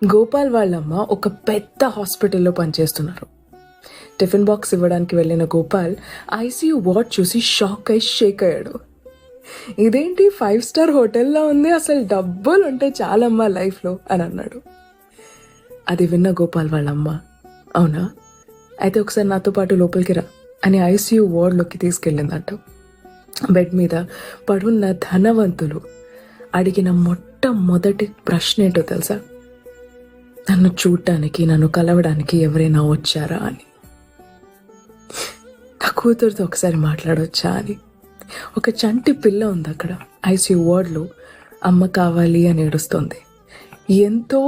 గోపాల్ వాళ్ళమ్మ ఒక పెద్ద హాస్పిటల్లో పనిచేస్తున్నారు. టిఫిన్ బాక్స్ ఇవ్వడానికి వెళ్ళిన గోపాల్ ఐసీయూ వార్డ్ చూసి షాక్ అయి షేక్ అయ్యాడు. ఇదేంటి 5 స్టార్ హోటల్లో ఉంది, అసలు డబ్బులు ఉంటే చాలమ్మా లైఫ్లో అని అన్నాడు. అది విన్న గోపాల్ వాళ్ళమ్మ, అవునా అయితే ఒకసారి నాతో పాటు లోపలికి రా అని ఐసీయూ వార్డ్లోకి తీసుకెళ్ళిందంట. బెడ్ మీద పడున్న ధనవంతులు అడిగిన మొట్టమొదటి ప్రశ్న ఏంటో తెలుసా? నన్ను చూడటానికి, నన్ను కలవడానికి ఎవరైనా వచ్చారా అని. నా కూతురుతో ఒకసారి మాట్లాడొచ్చా అని. ఒక చంటి పిల్ల ఉంది అక్కడ ఐసీయూ వార్డ్లో. అమ్మ కావాలి అని ఏడుస్తుంది. ఎంతో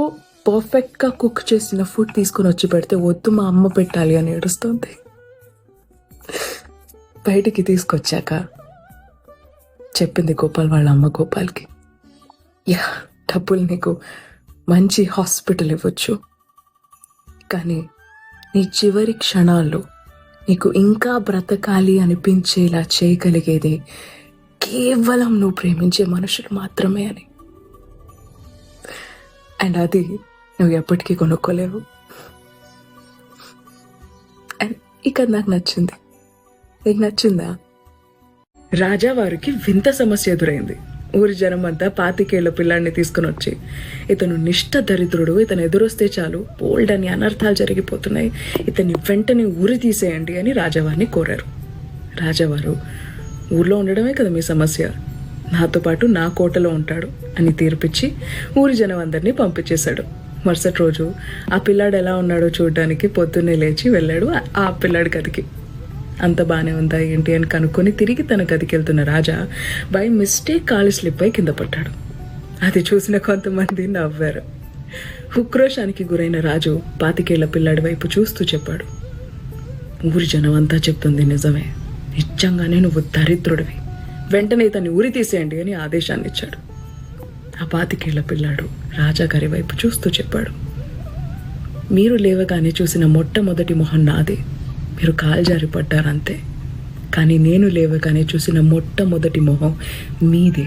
పర్ఫెక్ట్గా కుక్ చేసిన ఫుడ్ తీసుకుని వచ్చి పెడితే వద్దు మా అమ్మ పెట్టాలి అని ఏడుస్తుంది. బయటికి తీసుకొచ్చాక చెప్పింది గోపాల్ వాళ్ళ అమ్మ గోపాల్కి, డబ్బులు నీకు మంచి హాస్పిటల్ ఇవ్వచ్చు, కానీ నీ చివరి క్షణాల్లో నీకు ఇంకా బ్రతకాలి అనిపించేలా చేయగలిగేది కేవలం నువ్వు ప్రేమించే మనుషులు మాత్రమే అని. అండ్ అది నువ్వు ఎప్పటికీ కొనుక్కోలేవు. అండ్ ఇక నాకు నచ్చింది. నీకు నచ్చిందా? రాజావారికి వింత సమస్య ఎదురైంది. ఊరి జనం అంతా 25 ఏళ్ల పిల్లాడిని తీసుకుని వచ్చి, ఇతను నిష్ఠ దరిద్రుడు, ఇతను ఎదురొస్తే చాలు బోల్డ్ అని అనర్థాలు జరిగిపోతున్నాయి, ఇతన్ని వెంటనే ఊరి తీసేయండి అని రాజావారిని కోరారు. రాజావారు, ఊర్లో ఉండడమే కదా మీ సమస్య, నాతో పాటు నా కోటలో ఉంటాడు అని తీర్పిచ్చి ఊరి జనం అందరినీ పంపించేశాడు. మరుసటి రోజు ఆ పిల్లాడు ఎలా ఉన్నాడో చూడడానికి పొద్దున్నే లేచి వెళ్ళాడు ఆ పిల్లాడి గదికి. అంత బాగానే ఉందా ఏంటి అని కనుక్కొని తిరిగి తన గదికి వెళ్తున్న రాజా బై మిస్టేక్ కాలు స్లిప్ అయి కింద పడ్డాడు. అది చూసిన కొంతమంది నవ్వారు. ఉక్రోషానికి గురైన రాజు 25 ఏళ్ల పిల్లాడి వైపు చూస్తూ చెప్పాడు, ఊరి జనం అంతా చెప్తుంది నిజమే, నిజంగానే నువ్వు దరిద్రుడివి, వెంటనే ఇతన్ని ఊరి తీసేయండి అని ఆదేశాన్ని ఇచ్చాడు. ఆ 25 ఏళ్ల పిల్లాడు రాజాగారి వైపు చూస్తూ చెప్పాడు, మీరు లేవగానే చూసిన మొట్టమొదటి మొహం నాదే, మీరు కాలు జారి పడ్డారంతే, కానీ నేను లేవగానే చూసిన మొట్టమొదటి మొహం మీదే,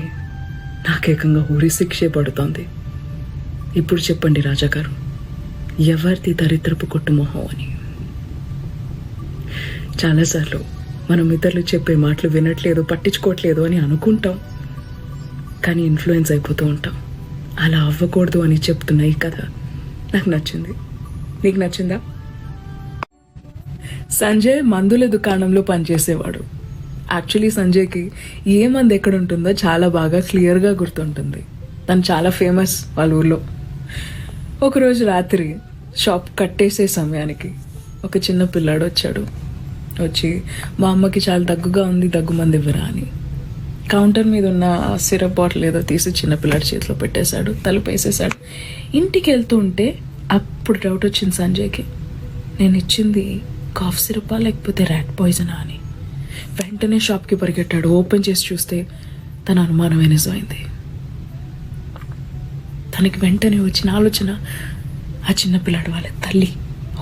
నాకేకంగా ఊరి శిక్షే పడుతోంది. ఇప్పుడు చెప్పండి రాజాగారు, ఎవరిది దరిద్రపు కొట్టు మొహం అని. చాలాసార్లు మనం ఇతరులు చెప్పే మాటలు వినట్లేదు, పట్టించుకోవట్లేదు అని అనుకుంటాం, కానీ ఇన్ఫ్లుయెన్స్ అయిపోతూ ఉంటాం. అలా అవ్వకూడదు అని చెప్తున్నాయి కదా, నాకు నచ్చింది. నీకు నచ్చిందా? సంజయ్ మందుల దుకాణంలో పనిచేసేవాడు. యాక్చువల్లీ సంజయ్కి ఏ మందు ఎక్కడ ఉంటుందో చాలా బాగా క్లియర్గా గుర్తుంటుంది. తను చాలా ఫేమస్ వాళ్ళ ఊర్లో. ఒకరోజు రాత్రి షాప్ కట్టేసే సమయానికి ఒక చిన్న పిల్లాడు వచ్చాడు. వచ్చి మా అమ్మకి చాలా దగ్గుగా ఉంది, దగ్గు మందు ఇవ్వరా అని కౌంటర్ మీద ఉన్న సిరప్ బాటిల్ ఏదో తీసి చిన్నపిల్లాడి చేతిలో పెట్టేశాడు, తలుపు వేసేసాడు. ఇంటికి వెళ్తూ ఉంటే అప్పుడు డౌట్ వచ్చింది సంజయ్కి, నేను ఇచ్చింది కాఫ్ సిరపా లేకపోతే ర్యాట్ పాయిజనా అని. వెంటనే షాప్కి పరిగెట్టాడు. ఓపెన్ చేసి చూస్తే తన అనుమానమే నిజమైంది. తనకి వెంటనే వచ్చిన ఆలోచన, ఆ చిన్నపిల్లాడు వాళ్ళ తల్లి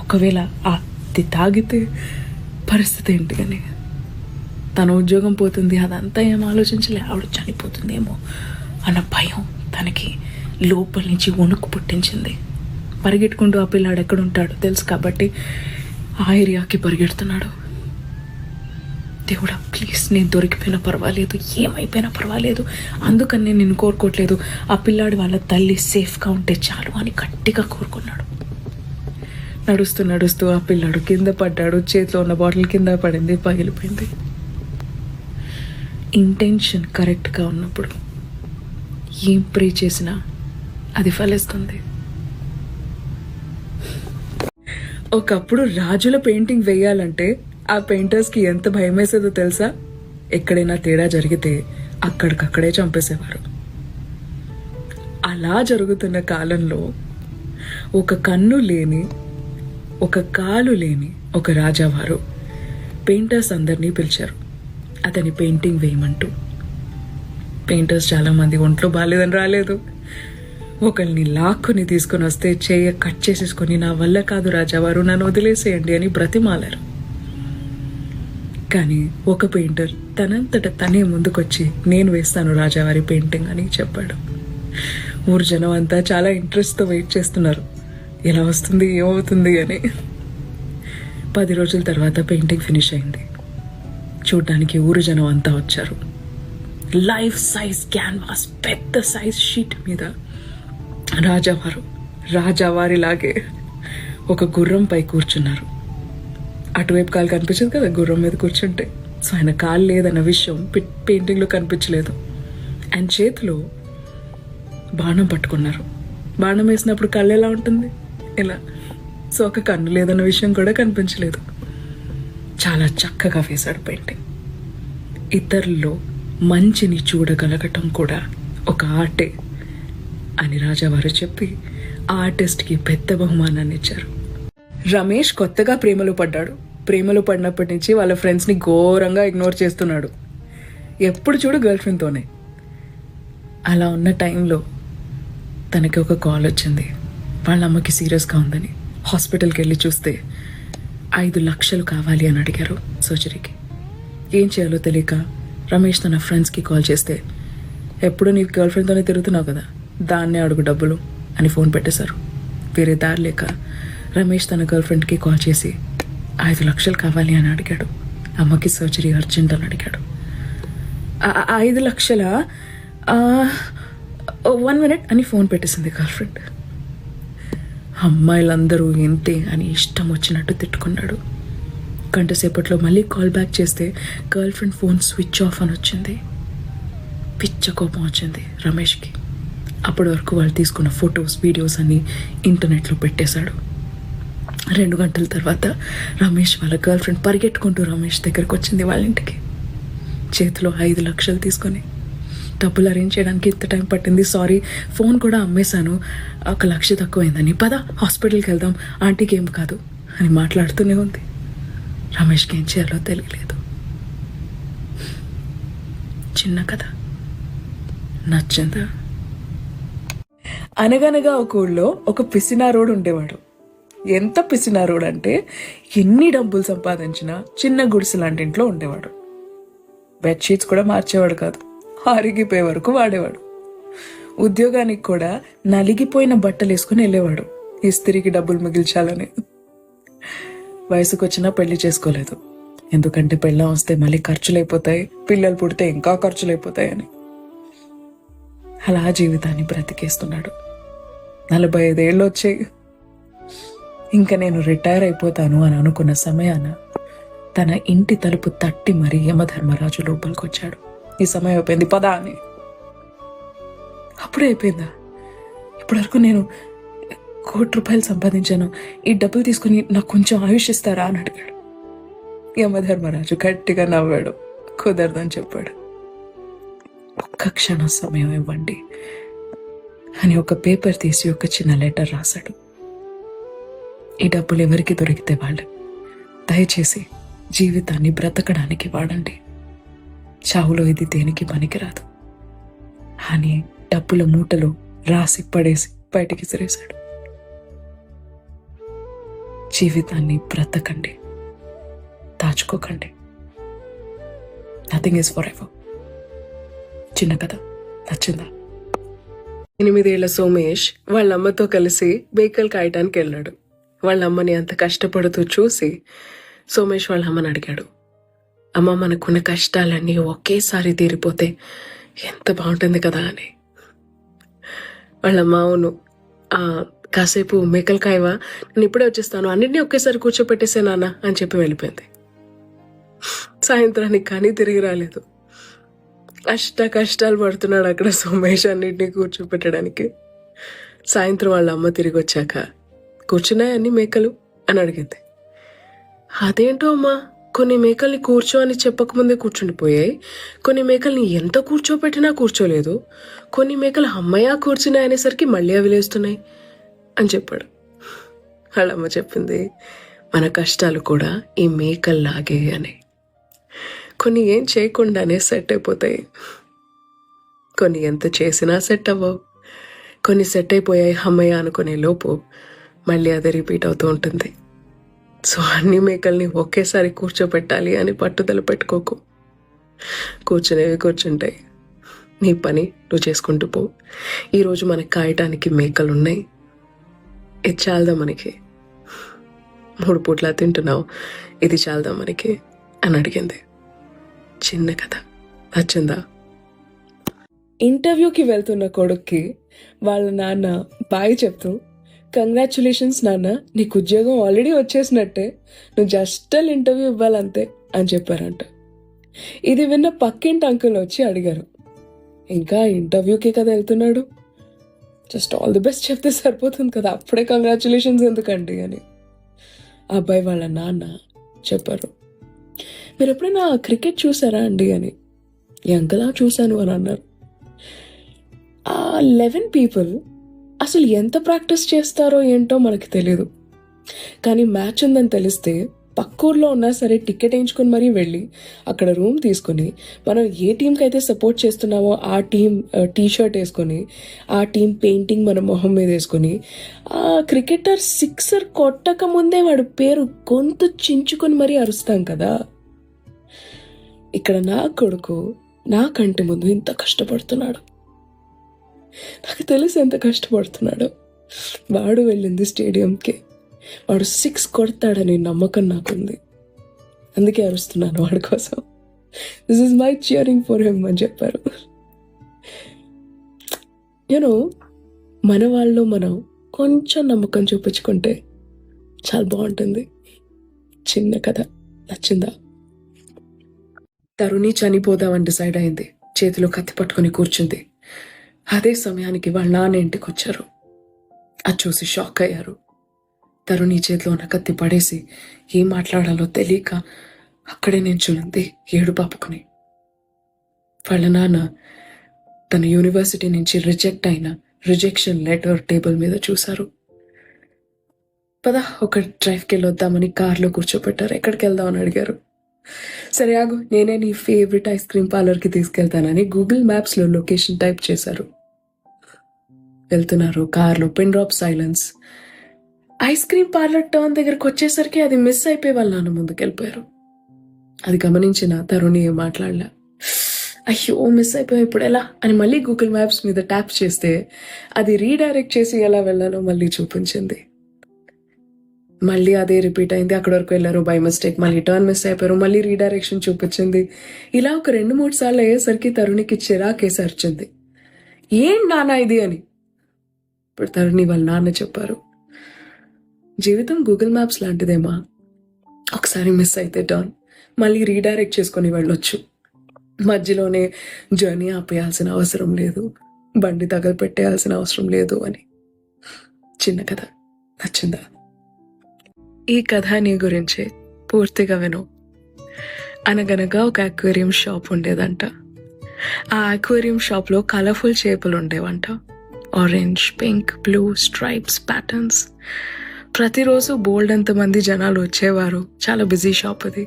ఒకవేళ అది తాగితే పరిస్థితి ఏంటి అని. తన ఉద్యోగం పోతుంది, అదంతా ఏం ఆలోచించలే, ఆవిడ చనిపోతుందేమో అన్న భయం తనకి లోపల నుంచి వణుకు పుట్టించింది. పరిగెట్టుకుంటూ ఆ పిల్లాడు ఎక్కడుంటాడో తెలుసు కాబట్టి ఆ ఏరియాకి పరిగెడుతున్నాడు. దేవుడా ప్లీజ్, నేను దొరికిపోయినా పర్వాలేదు, ఏమైపోయినా పర్వాలేదు, అందుకని నేను కోరుకోవట్లేదు, ఆ పిల్లాడు వాళ్ళ తల్లి సేఫ్గా ఉంటే చాలు అని గట్టిగా కోరుకున్నాడు. నడుస్తూ నడుస్తూ ఆ పిల్లాడు కింద పడ్డాడు. చేతిలో ఉన్న బాటిల్ కింద పడింది, పగిలిపోయింది. ఇంటెన్షన్ కరెక్ట్గా ఉన్నప్పుడు ఏం ప్రే చేసినా అది ఫలిస్తుంది. ఒకప్పుడు రాజుల పెయింటింగ్ వేయాలంటే ఆ పెయింటర్స్కి ఎంత భయం వేసేదో తెలుసా? ఎక్కడైనా తేడా జరిగితే అక్కడికక్కడే చంపేసేవారు. అలా జరుగుతున్న కాలంలో ఒక కన్ను లేని, ఒక కాలు లేని ఒక రాజావారు పెయింటర్స్ అందరినీ పిలిచారు అతని పెయింటింగ్ వేయమంటూ. పెయింటర్స్ చాలామంది ఒంట్లో బాగాలేదని రాలేదు. ఒకరిని లాక్కుని తీసుకొని వస్తే చేయ కట్ చేసేసుకొని, నా వల్ల కాదు రాజావారు, నన్ను వదిలేసేయండి అని బ్రతిమాలారు. కానీ ఒక పెయింటర్ తనంతట తనే ముందుకొచ్చి, నేను వేస్తాను రాజావారి పెయింటింగ్ అని చెప్పాడు. ఊరు జనం అంతా చాలా ఇంట్రెస్ట్తో వెయిట్ చేస్తున్నారు. ఎలా వస్తుంది ఏమవుతుంది అని. 10 రోజుల తర్వాత పెయింటింగ్ ఫినిష్ అయింది. చూడ్డానికి ఊరు జనం అంతా వచ్చారు. లైఫ్ సైజ్ క్యాన్వాస్ పెద్ద సైజ్ షీట్ మీద రాజావారిలాగే ఒక గుర్రంపై కూర్చున్నారు. అటువైపు కాలు కనిపించదు కదా గుర్రం మీద కూర్చుంటే. సో ఆయన కాలు లేదన్న విషయం పెయింటింగ్లో కనిపించలేదు. ఆయన చేతిలో బాణం పట్టుకున్నారు. బాణం వేసినప్పుడు కళ్ళు ఎలా ఉంటుంది, ఇలా. సో ఒక కన్ను లేదన్న విషయం కూడా కనిపించలేదు. చాలా చక్కగా వేశాడు పెయింటింగ్. ఇతరుల్లో మంచిని చూడగలగటం కూడా ఒక ఆర్టే అని రాజావారు చెప్పి ఆర్టిస్ట్కి పెద్ద బహుమానాన్ని ఇచ్చారు. రమేష్ కొత్తగా ప్రేమలో పడ్డాడు. ప్రేమలో పడినప్పటి నుంచి వాళ్ళ ఫ్రెండ్స్ని ఘోరంగా ఇగ్నోర్ చేస్తున్నాడు. ఎప్పుడు చూడు గర్ల్ ఫ్రెండ్తోనే. అలా ఉన్న టైంలో తనకి ఒక కాల్ వచ్చింది. వాళ్ళ అమ్మకి సీరియస్గా ఉందని. హాస్పిటల్కి వెళ్ళి చూస్తే 5 లక్షలు కావాలి అని అడిగారు సర్జరీకి. ఏం చేయాలో తెలియక రమేష్ తన ఫ్రెండ్స్కి కాల్ చేస్తే, ఎప్పుడు నీ గర్ల్ ఫ్రెండ్తోనే తిరుగుతున్నావు కదా, దాన్నే అడుగు డబ్బులు అని ఫోన్ పెట్టేశారు. వేరే దారి లేక రమేష్ తన గర్ల్ ఫ్రెండ్కి కాల్ చేసి 5 లక్షలు కావాలి అని అడిగాడు. అమ్మకి సర్జరీ అర్జెంట్ అని అడిగాడు. 5 లక్షలా, 1 మినిట్ అని ఫోన్ పెట్టేసింది గర్ల్ ఫ్రెండ్. అమ్మాయిలందరూ ఇంతే అని ఇష్టం వచ్చినట్టు తిట్టుకున్నాడు. గంట సేపట్లో మళ్ళీ కాల్ బ్యాక్ చేస్తే girl friend phone switch off అని వచ్చింది. పిచ్చ కోపం వచ్చింది రమేష్కి. అప్పటి వరకు వాళ్ళు తీసుకున్న ఫొటోస్ వీడియోస్ అన్నీ ఇంటర్నెట్లో పెట్టేశాడు. 2 గంటల తర్వాత రమేష్ వాళ్ళ గర్ల్ ఫ్రెండ్ పరిగెట్టుకుంటూ రమేష్ దగ్గరకు వచ్చింది వాళ్ళ ఇంటికి. చేతిలో 5 లక్షలు తీసుకొని, డబ్బులు అరేంజ్ చేయడానికి ఇంత టైం పట్టింది, సారీ ఫోన్ కూడా అమ్మేశాను, 1 లక్ష తక్కువైందని, పద హాస్పిటల్కి వెళ్దాం, ఆంటీకి ఏం కాదు అని మాట్లాడుతూనే ఉంది. రమేష్కి ఏం చేయాలో తెలియలేదు. చిన్న కథ నచ్చిందా? అనగనగా ఒక ఊళ్ళో ఒక పిసినారోడు ఉండేవాడు. ఎంత పిసినారోడు అంటే ఎన్ని డబ్బులు సంపాదించినా చిన్న గుడిసె లాంటి ఇంట్లో ఉండేవాడు. బెడ్షీట్స్ కూడా మార్చేవాడు కాదు, అరిగిపోయే వరకు వాడేవాడు. ఉద్యోగానికి కూడా నలిగిపోయిన బట్టలు వేసుకుని వెళ్ళేవాడు, ఇస్త్రీకి డబ్బులు మిగిల్చాలని. వయసుకు వచ్చినా పెళ్లి చేసుకోలేదు, ఎందుకంటే పెళ్ళం వస్తే మళ్ళీ ఖర్చులైపోతాయి, పిల్లలు పుడితే ఇంకా ఖర్చులైపోతాయని. అలా జీవితాన్ని బ్రతికేస్తున్నాడు. 45 ఏళ్ళు వచ్చాయి. ఇంకా నేను రిటైర్ అయిపోతాను అని అనుకున్న సమయాన తన ఇంటి తలుపు తట్టి మరీ యమధర్మరాజు లోపలికి వచ్చాడు. ఈ సమయం అయిపోయింది పదా అని. అప్పుడే అయిపోయిందా? ఇప్పటివరకు నేను 1 కోటి రూపాయలు సంపాదించాను, ఈ డబ్బులు తీసుకుని నాకు కొంచెం ఆయుష్ ఇస్తారా అని అడిగాడు. యమధర్మరాజు గట్టిగా నవ్వాడు. కుదరదని చెప్పాడు. 1 క్షణం సమయం ఇవ్వండి అని ఒక పేపర్ తీసి ఒక చిన్న లెటర్ రాశాడు. ఈ డబ్బులు ఎవరికి దొరికితే వాళ్ళు, దయచేసి జీవితాన్ని బ్రతకడానికి వాడండి, చావులో ఇది దేనికి పనికిరాదు అని డబ్బుల మూటలో రాసి పడేసి బయటికి విసిరేశాడు. జీవితాన్ని బ్రతకండి, దాచుకోకండి. Nothing is forever. చిన్న కథ నచ్చిందా? 8 ఏళ్ల సోమేష్ వాళ్ళ అమ్మతో కలిసి బేకల్ కాయటానికి వెళ్ళాడు. వాళ్ళ అమ్మని అంత కష్టపడుతూ చూసి సోమేష్ వాళ్ళ అమ్మని అడిగాడు, అమ్మ మనకున్న కష్టాలన్నీ ఒకేసారి తీరిపోతే ఎంత బాగుంటుంది కదా అని. వాళ్ళమ్మ అవును, కాసేపు మేకలు కాయవా, నేను ఇప్పుడే వచ్చేస్తాను, అన్నింటినీ ఒకేసారి కూర్చోపెట్టేసే నాన్న అని చెప్పి వెళ్ళిపోయింది. సాయంత్రానికి కానీ తిరిగి రాలేదు. కష్టాలు పడుతున్నాడు అక్కడ సోమేష్ అన్నింటినీ కూర్చోపెట్టడానికి. సాయంత్రం వాళ్ళ అమ్మ తిరిగి వచ్చాక, కూర్చున్నాయి అన్ని మేకలు అని అడిగింది. అదేంటో అమ్మా, కొన్ని మేకల్ని కూర్చో అని చెప్పకముందే కూర్చుండిపోయాయి, కొన్ని మేకల్ని ఎంత కూర్చోపెట్టినా కూర్చోలేదు, కొన్ని మేకలు అమ్మయ్య కూర్చున్నాయి అనేసరికి మళ్ళీ అవి లేస్తున్నాయి అని చెప్పాడు. వాళ్ళమ్మ చెప్పింది, మన కష్టాలు కూడా ఈ మేకల్లాగే అని. కొన్ని ఏం చేయకుండానే సెట్ అయిపోతాయి, కొన్ని ఎంత చేసినా సెట్ అవ్వవు, కొన్ని సెట్ అయిపోయాయి అమ్మయ్య అనుకునే లోపు మళ్ళీ అదే రిపీట్ అవుతూ ఉంటుంది. సో అన్ని మేకల్ని ఒకేసారి కూర్చోపెట్టాలి అని పట్టుదల పెట్టుకోకు. కూర్చునేవి కూర్చుంటాయి, నీ పని నువ్వు చేసుకుంటూ పో. ఈరోజు మనకు కాయటానికి మేకలు ఉన్నాయి, ఇది చాలదా మనకి, 3 పూట్ల తింటున్నావు, ఇది చాలదా మనకి అని అడిగింది. చిన్న కథ నచ్చిందా? ఇంటర్వ్యూకి వెళ్తున్న కొడుక్కి వాళ్ళ నాన్న బాయ్ చెప్తూ, కంగ్రాచులేషన్స్ నాన్న, నీకు ఉద్యోగం ఆల్రెడీ వచ్చేసినట్టే, నువ్వు జస్ట్ ఇంటర్వ్యూ ఇవ్వాలంతే అని చెప్పారంట. ఇది విన్న పక్కింటి అంకుల్ వచ్చి అడిగారు, ఇంకా ఇంటర్వ్యూకి కదా వెళ్తున్నాడు, జస్ట్ ఆల్ ది బెస్ట్ చెప్తే సరిపోతుంది కదా, అప్పుడే కంగ్రాచులేషన్స్ ఎందుకండి అని. ఆ అబ్బాయి వాళ్ళ నాన్న చెప్పారు, మీరు ఎప్పుడైనా క్రికెట్ చూసారా అండి అని. ఎంతలా చూశాను అని అన్నారు. ఆ 11 పీపుల్ అసలు ఎంత ప్రాక్టీస్ చేస్తారో ఏంటో మనకి తెలియదు, కానీ మ్యాచ్ ఉందని తెలిస్తే పక్కూర్లో ఉన్నా సరే టికెట్ వేయించుకొని మరీ వెళ్ళి అక్కడ రూమ్ తీసుకొని మనం ఏ టీంకి అయితే సపోర్ట్ చేస్తున్నామో ఆ టీం టీషర్ట్ వేసుకొని ఆ టీం పెయింటింగ్ మన మొహం మీద వేసుకొని ఆ క్రికెటర్ సిక్సర్ కొట్టక ముందే వాడి పేరు గొంతు చించుకొని మరీ అరుస్తాం కదా. ఇక్కడ నా కొడుకు నా కంటి ముందు ఇంత కష్టపడుతున్నాడు, నాకు తెలిసి ఎంత కష్టపడుతున్నాడు. వాడు వెళ్ళింది స్టేడియంకి, వాడు 6 కొడతాడని నమ్మకం నాకుంది, అందుకే అరుస్తున్నాను వాడి కోసం. This is my cheering for him అని చెప్పారు. యూనో, మన వాళ్ళు మనం కొంచెం నమ్మకం చూపించుకుంటే చాలా బాగుంటుంది. చిన్న కథ నచ్చిందా? తరుణి చనిపోదామని డిసైడ్ అయింది. చేతిలో కత్తి పట్టుకుని కూర్చుంది. అదే సమయానికి వాళ్ళ నాన్న ఇంటికి వచ్చారు. అది చూసి షాక్ అయ్యారు. తరుణి చేతిలో ఉన్న కత్తి పడేసి ఏం మాట్లాడాలో తెలియక అక్కడే నించునుంది ఏడుపాపుకుని. వాళ్ళ నాన్న తన యూనివర్సిటీ నుంచి రిజెక్ట్ అయిన రిజెక్షన్ లెటర్ టేబుల్ మీద చూశారు. పద ఒక డ్రైవ్కి వెళ్ళొద్దామని కార్లో కూర్చోబెట్టారు. ఎక్కడికి వెళ్దామని అడిగారు. సరే ఆగు, నేనే నీ ఫేవరెట్ ఐస్ క్రీమ్ పార్లర్కి తీసుకెళ్తానని గూగుల్ మ్యాప్స్లో లొకేషన్ టైప్ చేశారు. వెళ్తున్నారు కార్లో. Pin drop silence. Ice cream parlour turn దగ్గరకు వచ్చేసరికి అది మిస్ అయిపోయి వాళ్ళ నాన్న ముందుకెళ్ళిపోయారు. అది గమనించిన తరుణి ఏం మాట్లాడలే. అయ్యో మిస్ అయిపోయాం ఇప్పుడు ఎలా అని మళ్ళీ గూగుల్ మ్యాప్స్ మీద ట్యాప్ చేస్తే అది రీడైరెక్ట్ చేసి ఎలా వెళ్ళాలో మళ్ళీ చూపించింది. మళ్ళీ అదే రిపీట్ అయింది. అక్కడ వరకు వెళ్ళారు బై మిస్టేక్, మళ్ళీ టర్న్ మిస్ అయిపోయారు, మళ్ళీ రీడైరెక్షన్ చూపించింది. ఇలా ఒక 2-3 సార్లు అయ్యేసరికి తరుణికి చిరాకేసి అరిచింది, ఏం నాన్న ఇది అని. ఇప్పుడు తరుణి వాళ్ళ నాన్న చెప్పారు, జీవితం గూగుల్ మ్యాప్స్ లాంటిదేమా, ఒకసారి మిస్ అయితే టర్న్ మళ్ళీ రీడైరెక్ట్ చేసుకొని వెళ్ళొచ్చు, మధ్యలోనే జర్నీ ఆపేయాల్సిన అవసరం లేదు, బండి తగలపెట్టేయాల్సిన అవసరం లేదు అని. చిన్న కథ నచ్చిందా? ఈ కథ నీ గురించి పూర్తిగా విను. అనగనగా ఒక అక్వేరియం షాప్ ఉండేదంట. ఆ అక్వేరియం షాప్లో కలర్ఫుల్ చేపలు ఉండేవంట. Orange, pink, blue, stripes, patterns. ప్రతిరోజు బోల్డ్ అంతమంది జనాలు వచ్చేవారు. చాలా బిజీ షాప్ అది.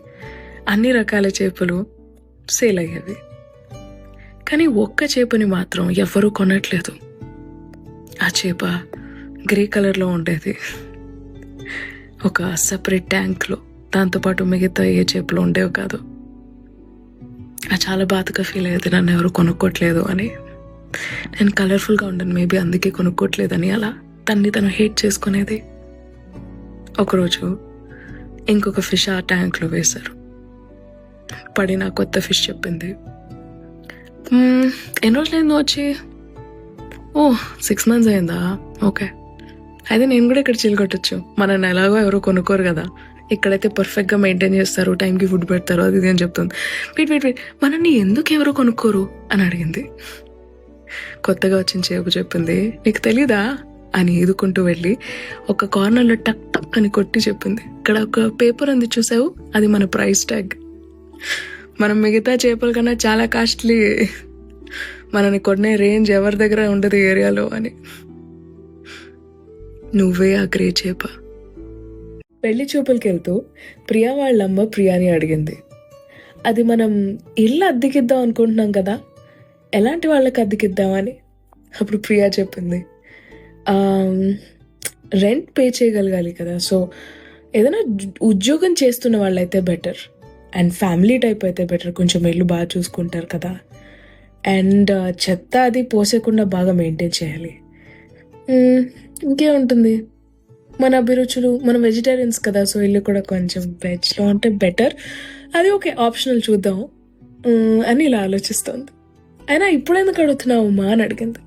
అన్ని రకాల చేపలు సేల్ అయ్యేవి. కానీ ఒక్క చేపని మాత్రం ఎవరూ కొనట్లేదు. ఆ చేప గ్రే కలర్లో ఉండేది, ఒక సపరేట్ ట్యాంక్లో. దాంతోపాటు మిగతా ఏ చేపలు ఉండేవి కాదు. చాలా బాధగా ఫీల్ అయ్యేది, నన్ను ఎవరు కొనుక్కోట్లేదు అని. నేను కలర్ఫుల్గా ఉండను, మేబీ అందుకే కొనుక్కోట్లేదని అలా తను హేట్ చేసుకునేది. ఒకరోజు ఇంకొక ఫిష్ ఆ ట్యాంక్లో వేశారు. పడిన కొత్త ఫిష్ చెప్పింది, ఎన్ని రోజులైందో వచ్చి? 6 months అయిందా? ఓకే, అయితే నేను కూడా ఇక్కడ చిల్కొట్టచ్చు, మనల్ని ఎలాగో ఎవరో కొనుక్కోరు కదా, ఇక్కడైతే పర్ఫెక్ట్గా మెయింటైన్ చేస్తారు, టైంకి ఫుడ్ పెడతారు, అది ఇది అని చెప్తుంది. వెయిట్ మనల్ని ఎందుకు ఎవరో కొనుక్కోరు అని అడిగింది. కొత్తగా వచ్చిన చేపు చెప్పింది, నీకు తెలీదా అని ఈదుకుంటూ వెళ్ళి ఒక కార్నర్లో టక్ టక్ అని కొట్టి చెప్పింది, ఇక్కడ ఒక పేపర్ ఉంది చూసావు, అది మన ప్రైస్ ట్యాగ్, మనం మిగతా చేపల కన్నా చాలా కాస్ట్లీ, మనని కొనే రేంజ్ ఎవరి దగ్గర ఉండదు ఏరియాలో అని. నువ్వే ఆ గ్రే చేప. పెళ్లి చూపులకి వెళ్తూ ప్రియా వాళ్ళమ్మ ప్రియాని అడిగింది, అది మనం ఇల్లు అద్దెకిద్దాం అనుకుంటున్నాం కదా, ఎలాంటి వాళ్ళకి అద్దెకిద్దామని. అప్పుడు ప్రియా చెప్పింది, రెంట్ పే చేయగలగాలి కదా, సో ఏదైనా ఉద్యోగం చేస్తున్న వాళ్ళైతే బెటర్, అండ్ ఫ్యామిలీ టైప్ అయితే బెటర్, కొంచెం ఇల్లు బాగా చూసుకుంటారు కదా, అండ్ చెత్త అది పోసేకుండా బాగా మెయింటైన్ చేయాలి. ఇంకేముంటుంది, మన అభిరుచులు, మనం వెజిటేరియన్స్ కదా, సో ఇల్లు కూడా కొంచెం వెజ్లో ఉంటే బెటర్, అది ఓకే ఆప్షనల్ చూద్దాం అని ఇలా ఆలోచిస్తోంది. అయినా ఇప్పుడు ఎందుకు అడుగుతున్నావు మా అని అడిగింది.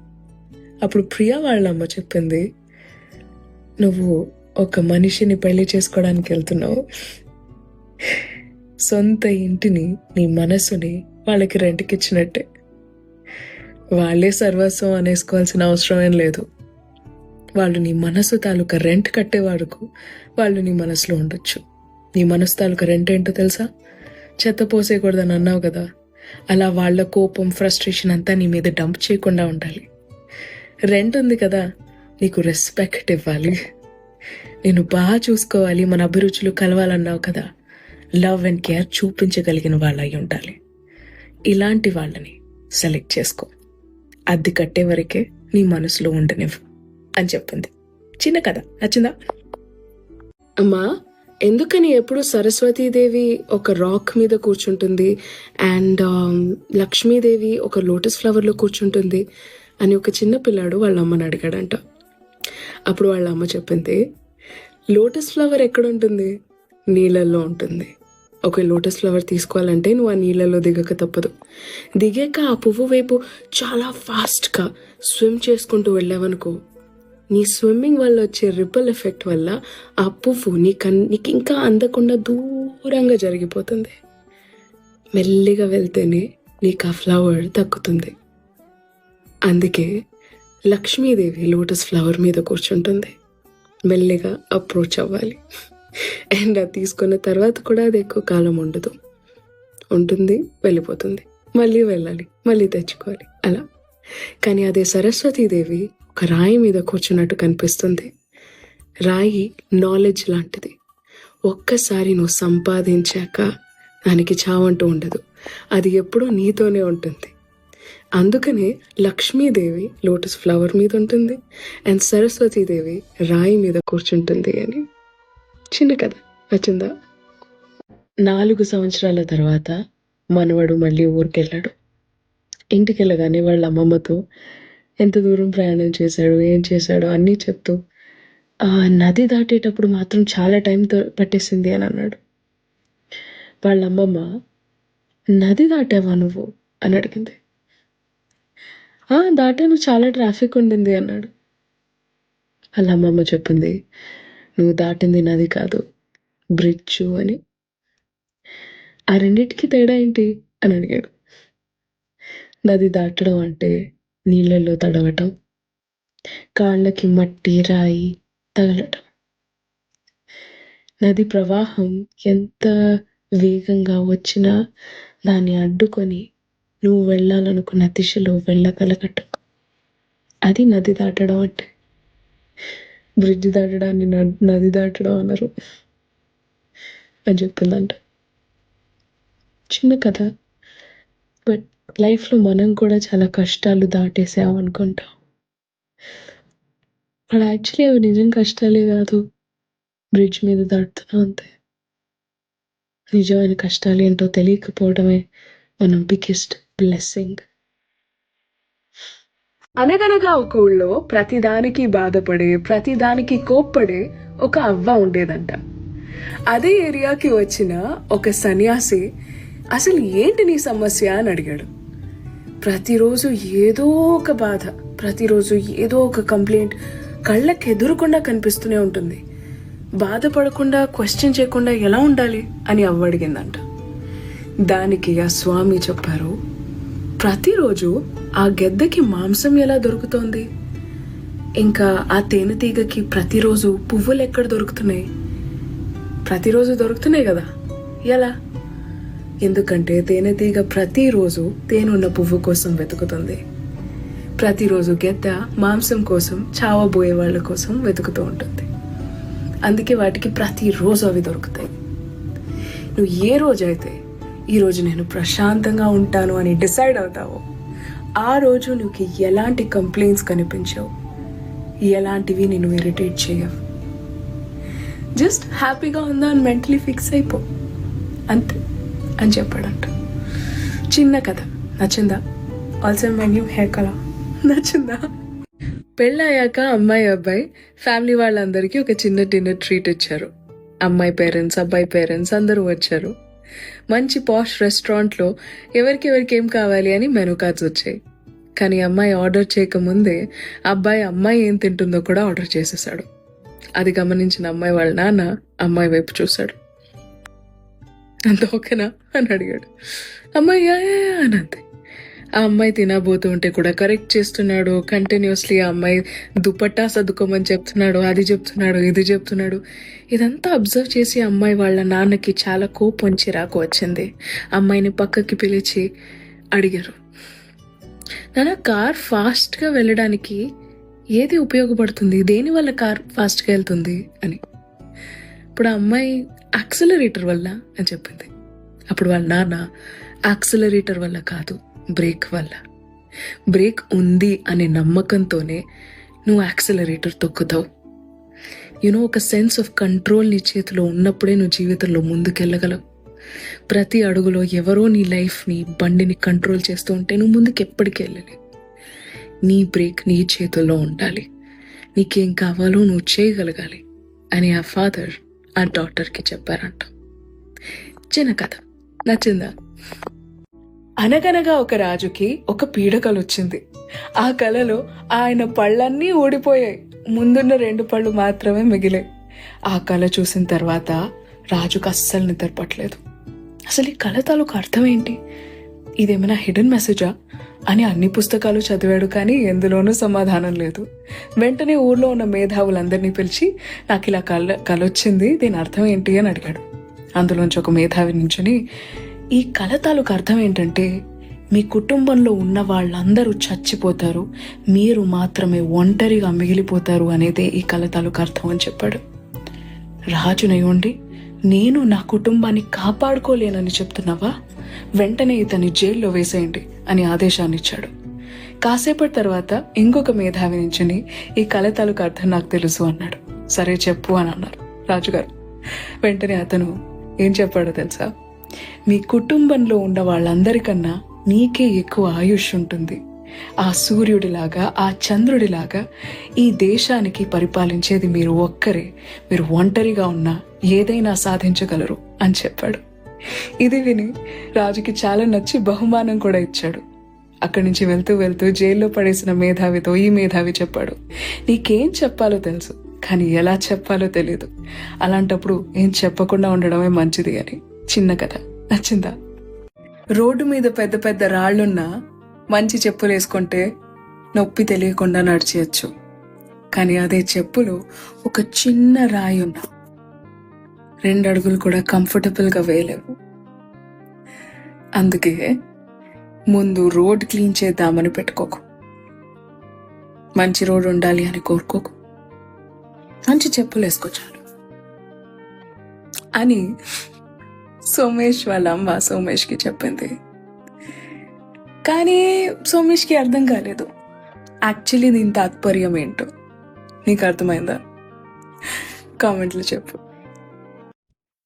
అప్పుడు ప్రియా వాళ్ళ అమ్మ చెప్పింది, నువ్వు ఒక మనిషిని పెళ్లి చేసుకోవడానికి వెళ్తున్నావు, సొంత ఇంటిని, నీ మనసుని వాళ్ళకి రెంట్కి ఇచ్చినట్టే. వాళ్ళే సర్వస్వం అనేసుకోవాల్సిన అవసరం ఏం లేదు. వాళ్ళు నీ మనసు తాలూకా రెంట్ కట్టే వరకు వాళ్ళు నీ మనసులో ఉండొచ్చు. నీ మనసు తాలూకా రెంట్ ఏంటో తెలుసా? చెత్త పోసేయకూడదని అన్నావు కదా, అలా వాళ్ళ కోపం, ఫ్రస్ట్రేషన్ అంతా నీ మీద డంప్ చేయకుండా ఉండాలి. రెంట్ ఉంది కదా, నీకు రెస్పెక్ట్ ఇవ్వాలి, నేను బాగా చూసుకోవాలి, మన అభిరుచులు కలవాలన్నావు కదా, లవ్ అండ్ కేర్ చూపించగలిగిన వాళ్ళు అయి ఉండాలి. ఇలాంటి వాళ్ళని సెలెక్ట్ చేసుకో, అద్దె కట్టే వరకే నీ మనసులో ఉండనివ్వు అని చెప్పింది. చిన్న కథ నచ్చిందా? అమ్మా, ఎందుకని ఎప్పుడు సరస్వతీదేవి ఒక రాక్ మీద కూర్చుంటుంది అండ్ లక్ష్మీదేవి ఒక లోటస్ ఫ్లవర్లో కూర్చుంటుంది అని ఒక చిన్న పిల్లాడు వాళ్ళ అమ్మని అడిగాడంట. అప్పుడు వాళ్ళ అమ్మ చెప్పింది, లోటస్ ఫ్లవర్ ఎక్కడ ఉంటుంది? నీళ్ళల్లో ఉంటుంది. ఒక లోటస్ ఫ్లవర్ తీసుకోవాలంటే నువ్వు ఆ నీళ్ళలో దిగక తప్పదు. దిగాక ఆ పువ్వు వైపు చాలా ఫాస్ట్గా స్విమ్ చేసుకుంటూ వెళ్ళావనుకో, నీ స్విమ్మింగ్ వల్ల వచ్చే రిపల్ ఎఫెక్ట్ వల్ల ఆ పువ్వు నీకు ఇంకా అందకుండా దూరంగా జరిగిపోతుంది. మెల్లిగా వెళ్తేనే నీకు ఆ ఫ్లవర్ దక్కుతుంది. అందుకే లక్ష్మీదేవి లోటస్ ఫ్లవర్ మీద కూర్చుంటుంది. మెల్లిగా అప్రోచ్ అవ్వాలి. అండ్ అది తీసుకున్న తర్వాత కూడా అది ఎక్కువ కాలం ఉండదు, ఉంటుంది, వెళ్ళిపోతుంది, మళ్ళీ వెళ్ళాలి, మళ్ళీ తెచ్చుకోవాలి అలా. కానీ అదే సరస్వతీదేవి ఒక రాయి మీద కూర్చున్నట్టు కనిపిస్తుంది. రాయి నాలెడ్జ్ లాంటిది. ఒక్కసారి నువ్వు సంపాదించాక దానికి చావంటూ ఉండదు, అది ఎప్పుడూ నీతోనే ఉంటుంది. అందుకనే లక్ష్మీదేవి లోటస్ ఫ్లవర్ మీద ఉంటుంది అండ్ సరస్వతీదేవి రాయి మీద కూర్చుంటుంది అని. చిన్న కథ నచ్చిందా? 4 సంవత్సరాల తర్వాత మనవడు మళ్ళీ ఊరికెళ్ళాడు. ఇంటికి వెళ్ళగానే వాళ్ళ అమ్మమ్మతో ఎంత దూరం ప్రయాణం చేశాడు, ఏం చేశాడో అన్నీ చెప్తూ, నది దాటేటప్పుడు మాత్రం చాలా టైం పట్టేసింది అని అన్నాడు. వాళ్ళ అమ్మమ్మ, నది దాటావా నువ్వు అని అడిగింది. దాటాను, చాలా ట్రాఫిక్ ఉండింది అన్నాడు. వాళ్ళ అమ్మమ్మ చెప్పింది, నువ్వు దాటింది నది కాదు, బ్రిడ్జ్ అని. ఆ రెండింటికి తేడా ఏంటి అని అడిగాడు. నది దాటడం అంటే నీళ్ళల్లో తడవటం, కాళ్ళకి మట్టి రాయి తగలటం. నది ప్రవాహం ఎంత వేగంగా వచ్చినా దాన్ని అడ్డుకొని నువ్వు వెళ్ళాలనుకున్న దిశలో వెళ్ళగలగటం, అది నది దాటడం అంటే. బ్రిడ్జ్ దాటడాన్ని నది దాటడం అన్నారు అని చెప్పిందంట. చిన్న కథ, బట్ లైఫ్లో మనం కూడా చాలా కష్టాలు దాటేసాం అనుకుంటాం. బట్ యాక్చువల్లీ అవి నిజం కష్టాలే కాదు, బ్రిడ్జ్ మీద దాటుతున్నాం అంతే. నిజమైన కష్టాలు ఏంటో తెలియకపోవడమే మన బిగ్గెస్ట్ బ్లెస్సింగ్. అనగనగా ఒక ఊళ్ళో ప్రతిదానికి బాధపడే, ప్రతిదానికి కోప్పడే ఒక అవ్వ ఉండేదంట. అదే ఏరియాకి వచ్చిన ఒక సన్యాసి, అసలు ఏంటి నీ సమస్య అని అడిగాడు. ప్రతిరోజు ఏదో ఒక బాధ, ప్రతిరోజు ఏదో ఒక కంప్లైంట్ కళ్ళకి ఎదురుకుండా కనిపిస్తూనే ఉంటుంది. బాధపడకుండా, క్వశ్చన్ చేయకుండా ఎలా ఉండాలి అని అవ్వ అడిగిందంట. దానికి ఆ స్వామి చెప్పారు, ప్రతిరోజు ఆ గెద్దకి మాంసం ఎలా దొరుకుతోంది, ఇంకా ఆ తేనెటీగకి ప్రతిరోజు పువ్వులు ఎక్కడ దొరుకుతున్నాయి? ప్రతిరోజు దొరుకుతున్నాయి కదా, ఎలా? ఎందుకంటే తేనెటీగ ప్రతిరోజు తేనున్న పువ్వు కోసం వెతుకుతుంది. ప్రతిరోజు గెద్ద మాంసం కోసం, చావబోయే వాళ్ళ కోసం వెతుకుతూ ఉంటుంది. అందుకే వాటికి ప్రతిరోజు అవి దొరుకుతాయి. నువ్వు ఏ రోజైతే ఈరోజు నేను ప్రశాంతంగా ఉంటాను అని డిసైడ్ అవుతావో, ఆ రోజు నువ్వు ఎలాంటి కంప్లైంట్స్ కనిపించవు, ఎలాంటివి నేను ఇరిటేట్ చేయవు. జస్ట్ హ్యాపీగా ఉందా అని మెంటలీ ఫిక్స్ అయిపో, అంతే అని చెప్పాడంట. చిన్న కథ నచ్చిందా? Also my new hair colour నచ్చిందా? పెళ్ళయ్యాక అమ్మాయి అబ్బాయి ఫ్యామిలీ వాళ్ళందరికీ ఒక చిన్న డిన్నర్ ట్రీట్ ఇచ్చారు. అమ్మాయి పేరెంట్స్ అబ్బాయి పేరెంట్స్ అందరూ వచ్చారు. మంచి పాష్ రెస్టారెంట్లో ఎవరికెవరికి ఏం కావాలి అని మెనూ కార్డ్స్ వచ్చాయి. కానీ అమ్మాయి ఆర్డర్ చేయకముందే అబ్బాయి అమ్మాయి ఏం తింటుందో కూడా ఆర్డర్ చేసేసాడు. అది గమనించిన అమ్మాయి వాళ్ళ నాన్న అమ్మాయి వైపు చూశాడు. అంత ఓకేనా అని అడిగాడు. అమ్మాయి "యా, యా, యా" అని అంతే. ఆ అమ్మాయి తినబోతూ ఉంటే కూడా కరెక్ట్ చేస్తున్నాడు. కంటిన్యూస్లీ ఆ అమ్మాయి దుపట్టా సర్దుకోమని చెప్తున్నాడు, అది చెప్తున్నాడు, ఇది చెప్తున్నాడు. ఇదంతా అబ్జర్వ్ చేసి అమ్మాయి వాళ్ళ నాన్నకి చాలా కోపం చిరాకు వచ్చింది. అమ్మాయిని పక్కకి పిలిచి అడిగారు, నాన్న కార్ ఫాస్ట్గా వెళ్ళడానికి ఏది ఉపయోగపడుతుంది, దేనివల్ల కార్ ఫాస్ట్గా వెళ్తుంది అని. ఇప్పుడు ఆ అమ్మాయి యాక్సిలరేటర్ వల్ల అని చెప్పింది. అప్పుడు వాళ్ళ నాన్న యాక్సిలరేటర్ వల్ల కాదు, బ్రేక్ వల్ల. బ్రేక్ ఉంది అనే నమ్మకంతోనే నువ్వు యాక్సిలరేటర్ తొక్కుతావు. ఒక సెన్స్ ఆఫ్ కంట్రోల్ నీ చేతిలో ఉన్నప్పుడే నువ్వు జీవితంలో ముందుకెళ్ళగలవు. ప్రతి అడుగులో ఎవరో నీ లైఫ్ని బండిని కంట్రోల్ చేస్తూ ఉంటే నువ్వు ముందుకు ఎప్పటికీ వెళ్ళలేవు. నీ బ్రేక్ నీ చేతుల్లో ఉండాలి. నీకేం కావాలో నువ్వు చేయగలగాలి అని ఆ ఫాదర్ ఆ డాటర్కి చెప్పారంట. చిన్న కథ నచ్చిందా? అనగనగా ఒక రాజుకి ఒక పీడకలు వచ్చింది. ఆ కలలో ఆయన పళ్ళన్నీ ఊడిపోయాయి, ముందున్న 2 పళ్ళు మాత్రమే మిగిలాయి. ఆ కళ చూసిన తర్వాత రాజుకు అస్సలు నిద్రపట్టలేదు. అసలు ఈ కళ తాలూకు అర్థం ఏంటి, ఇదేమైనా హిడెన్ మెసేజా అని అన్ని పుస్తకాలు చదివాడు, కానీ ఎందులోనూ సమాధానం లేదు. వెంటనే ఊర్లో ఉన్న మేధావులందరినీ పిలిచి నాకు ఇలా కళ వచ్చింది, దీని అర్థం ఏంటి అని అడిగాడు. అందులోంచి ఒక మేధావి నుంచుని, ఈ కళ తాలూకు అర్థం ఏంటంటే మీ కుటుంబంలో ఉన్న వాళ్ళందరూ చచ్చిపోతారు, మీరు మాత్రమే ఒంటరిగా మిగిలిపోతారు అనేదే ఈ కళ తాలూకు అర్థం అని చెప్పాడు. రాజునయ్యుండి నేను నా కుటుంబాన్ని కాపాడుకోలేనని చెప్తున్నావా, వెంటనే ఇతన్ని జైల్లో వేసేయండి అని ఆదేశాన్ని ఇచ్చాడు. కాసేపటి తర్వాత ఇంకొక మేధావి నుంచుని ఈ కళ తాలూకు అర్థం నాకు తెలుసు అన్నాడు. సరే చెప్పు అని అన్నారు రాజుగారు. వెంటనే అతను ఏం చెప్పాడో తెలుసా, మీ కుటుంబంలో ఉన్న వాళ్ళందరికన్నా నీకే ఎక్కువ ఆయుష్ ఉంటుంది. ఆ సూర్యుడిలాగా ఆ చంద్రుడిలాగా ఈ దేశానికి పరిపాలించేది మీరు ఒక్కరే. మీరు ఒంటరిగా ఉన్నా ఏదైనా సాధించగలరు అని చెప్పాడు. ఇది విని రాజుకి చాలా నచ్చి బహుమానం కూడా ఇచ్చాడు. అక్కడి నుంచి వెళ్తూ వెళ్తూ జైల్లో పడేసిన మేధావితో ఈ మేధావి చెప్పాడు, నీకేం చెప్పాలో తెలుసు కానీ ఎలా చెప్పాలో తెలియదు, అలాంటప్పుడు ఏం చెప్పకుండా ఉండడమే మంచిది అని. చిన్న కథ నచ్చిందా? రోడ్డు మీద పెద్ద పెద్ద రాళ్లున్నా మంచి చెప్పులు వేసుకుంటే నొప్పి తెలియకుండా నడిచేయచ్చు. కానీ అదే చెప్పులు ఒక చిన్న రాయి ఉన్నా 2 అడుగులు కూడా కంఫర్టబుల్గా వేయలేవు. అందుకే ముందు రోడ్ క్లీన్ చేద్దామని పెట్టుకోకు, మంచి రోడ్ ఉండాలి అని కోరుకోకు, మంచి చెప్పులు వేసుకోచాడు అని సోమేష్ వాళ్ళ అమ్మ సోమేష్కి చెప్పింది. కానీ సోమేష్కి అర్థం కాలేదు యాక్చువల్లీ దీని తాత్పర్యం ఏంటో. నీకు అర్థమైందా? కామెంట్లో చెప్పు.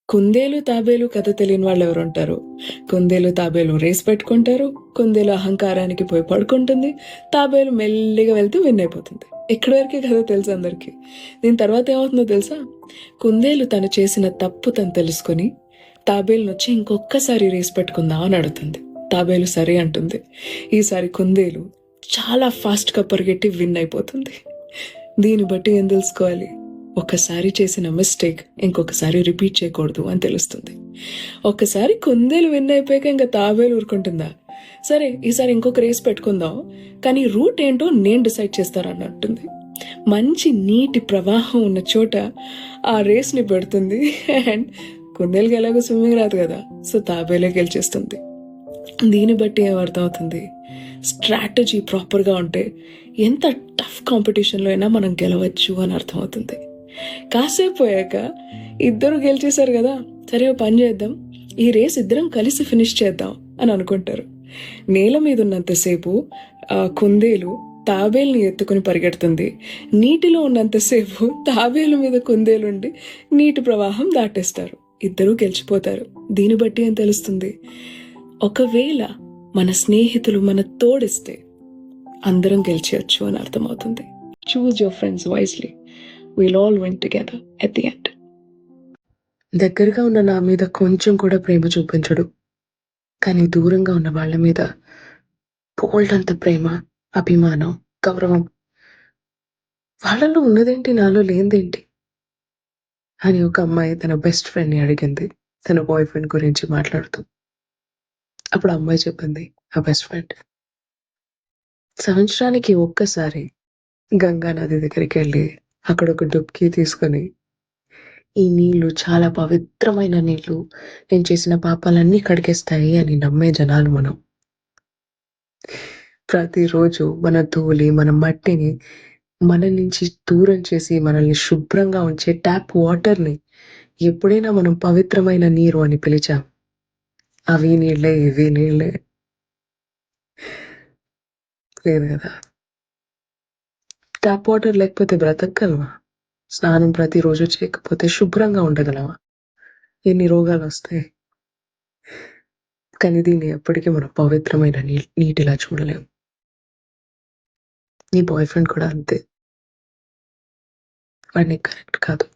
కుందేలు తాబేలు కథ తెలియని వాళ్ళు ఎవరు ఉంటారు? కుందేలు తాబేలు రేస్ పెట్టుకుంటారు, కుందేలు అహంకారానికి పోయి పడుకుంటుంది, తాబేలు మెల్లిగా వెళ్తూ విన్ అయిపోతుంది. ఇక్కడి వరకే కథ తెలుసు అందరికి. దీని తర్వాత ఏమవుతుందో తెలుసా? కుందేలు తను చేసిన తప్పు తను తెలుసుకొని తాబేలును వచ్చి ఇంకొకసారి రేస్ పెట్టుకుందాం అని అడుగుతుంది. తాబేలు సరే అంటుంది. ఈసారి కుందేలు చాలా ఫాస్ట్గా పరిగెట్టి విన్ అయిపోతుంది. దీన్ని బట్టి ఏం తెలుసుకోవాలి? ఒకసారి చేసిన మిస్టేక్ ఇంకొకసారి రిపీట్ చేయకూడదు అని తెలుస్తుంది. ఒక్కసారి కుందేలు విన్ అయిపోయాక ఇంకా తాబేలు ఊరుకుంటుందా? సరే ఈసారి ఇంకొక రేస్ పెట్టుకుందాం, కానీ రూట్ ఏంటో నేను డిసైడ్ చేస్తానన్నట్టుంది. మంచి నీటి ప్రవాహం ఉన్న చోట ఆ రేస్ని పెడుతుంది. అండ్ కుందేలుకి ఎలాగో స్విమ్మింగ్ రాదు కదా, సో తాబేలే గెలిచేస్తుంది. దీన్ని బట్టి ఏమర్థమవుతుంది? స్ట్రాటజీ ప్రాపర్గా ఉంటే ఎంత టఫ్ కాంపిటీషన్లో అయినా మనం గెలవచ్చు అని అర్థమవుతుంది. కాసేపు పోయాక ఇద్దరు గెలిచేశారు కదా, సరే ఓ పని చేద్దాం, ఈ రేస్ ఇద్దరం కలిసి ఫినిష్ చేద్దాం అని అనుకుంటారు. నేల మీద ఉన్నంతసేపు కుందేలు తాబేలుని ఎత్తుకుని పరిగెడుతుంది, నీటిలో ఉన్నంతసేపు తాబేలు మీద కుందేలుండి నీటి ప్రవాహం దాటేస్తారు, ఇద్దరూ గెలిచిపోతారు. దీన్ని బట్టి ఏం తెలుస్తుంది? ఒకవేళ మన స్నేహితులు మన తోడిస్తే అందరం గెలిచేయచ్చు అని అర్థమవుతుంది. Choose your friends wisely. We'll all win together at the end. దగ్గరగా ఉన్న నా మీద కొంచెం కూడా ప్రేమ చూపించడు, కానీ దూరంగా ఉన్న వాళ్ళ మీద బోల్డంత ప్రేమ, అభిమానం, గౌరవం. వాళ్ళలో ఉన్నదేంటి, నాలో లేనిదేంటి అని ఒక అమ్మాయి తన బెస్ట్ ఫ్రెండ్ని అడిగింది తన బాయ్ ఫ్రెండ్ గురించి మాట్లాడుతూ. అప్పుడు అమ్మాయి చెప్పింది, ఆ బెస్ట్ ఫ్రెండ్ సంవత్సరానికి ఒక్కసారి గంగా నది దగ్గరికి వెళ్ళి అక్కడ ఒక డుబ్కి తీసుకొని, ఈ నీళ్లు చాలా పవిత్రమైన నీళ్లు, నేను చేసిన పాపాలన్నీ కడిగేస్తాయి అని నమ్మే జనాలు మనం. ప్రతిరోజు మన ధూళి, మన మట్టిని మన నుంచి దూరం చేసి మనల్ని శుభ్రంగా ఉంచే ట్యాప్ వాటర్ని ఎప్పుడైనా మనం పవిత్రమైన నీరు అని పిలిచాం? అవి నీళ్ళే, ఇవి నీళ్ళే. లేదు కదా. ట్యాప్ వాటర్ లేకపోతే బ్రతకగలమా? స్నానం ప్రతిరోజు చేయకపోతే శుభ్రంగా ఉండగలమా? ఎన్ని రోగాలు వస్తాయి. కానీ దీన్ని ఎప్పటికీ మనం పవిత్రమైన నీటిలా చూడలేం. నీ బాయ్ ఫ్రెండ్ కూడా అంతే. వాడిని కరెక్ట్ కాదు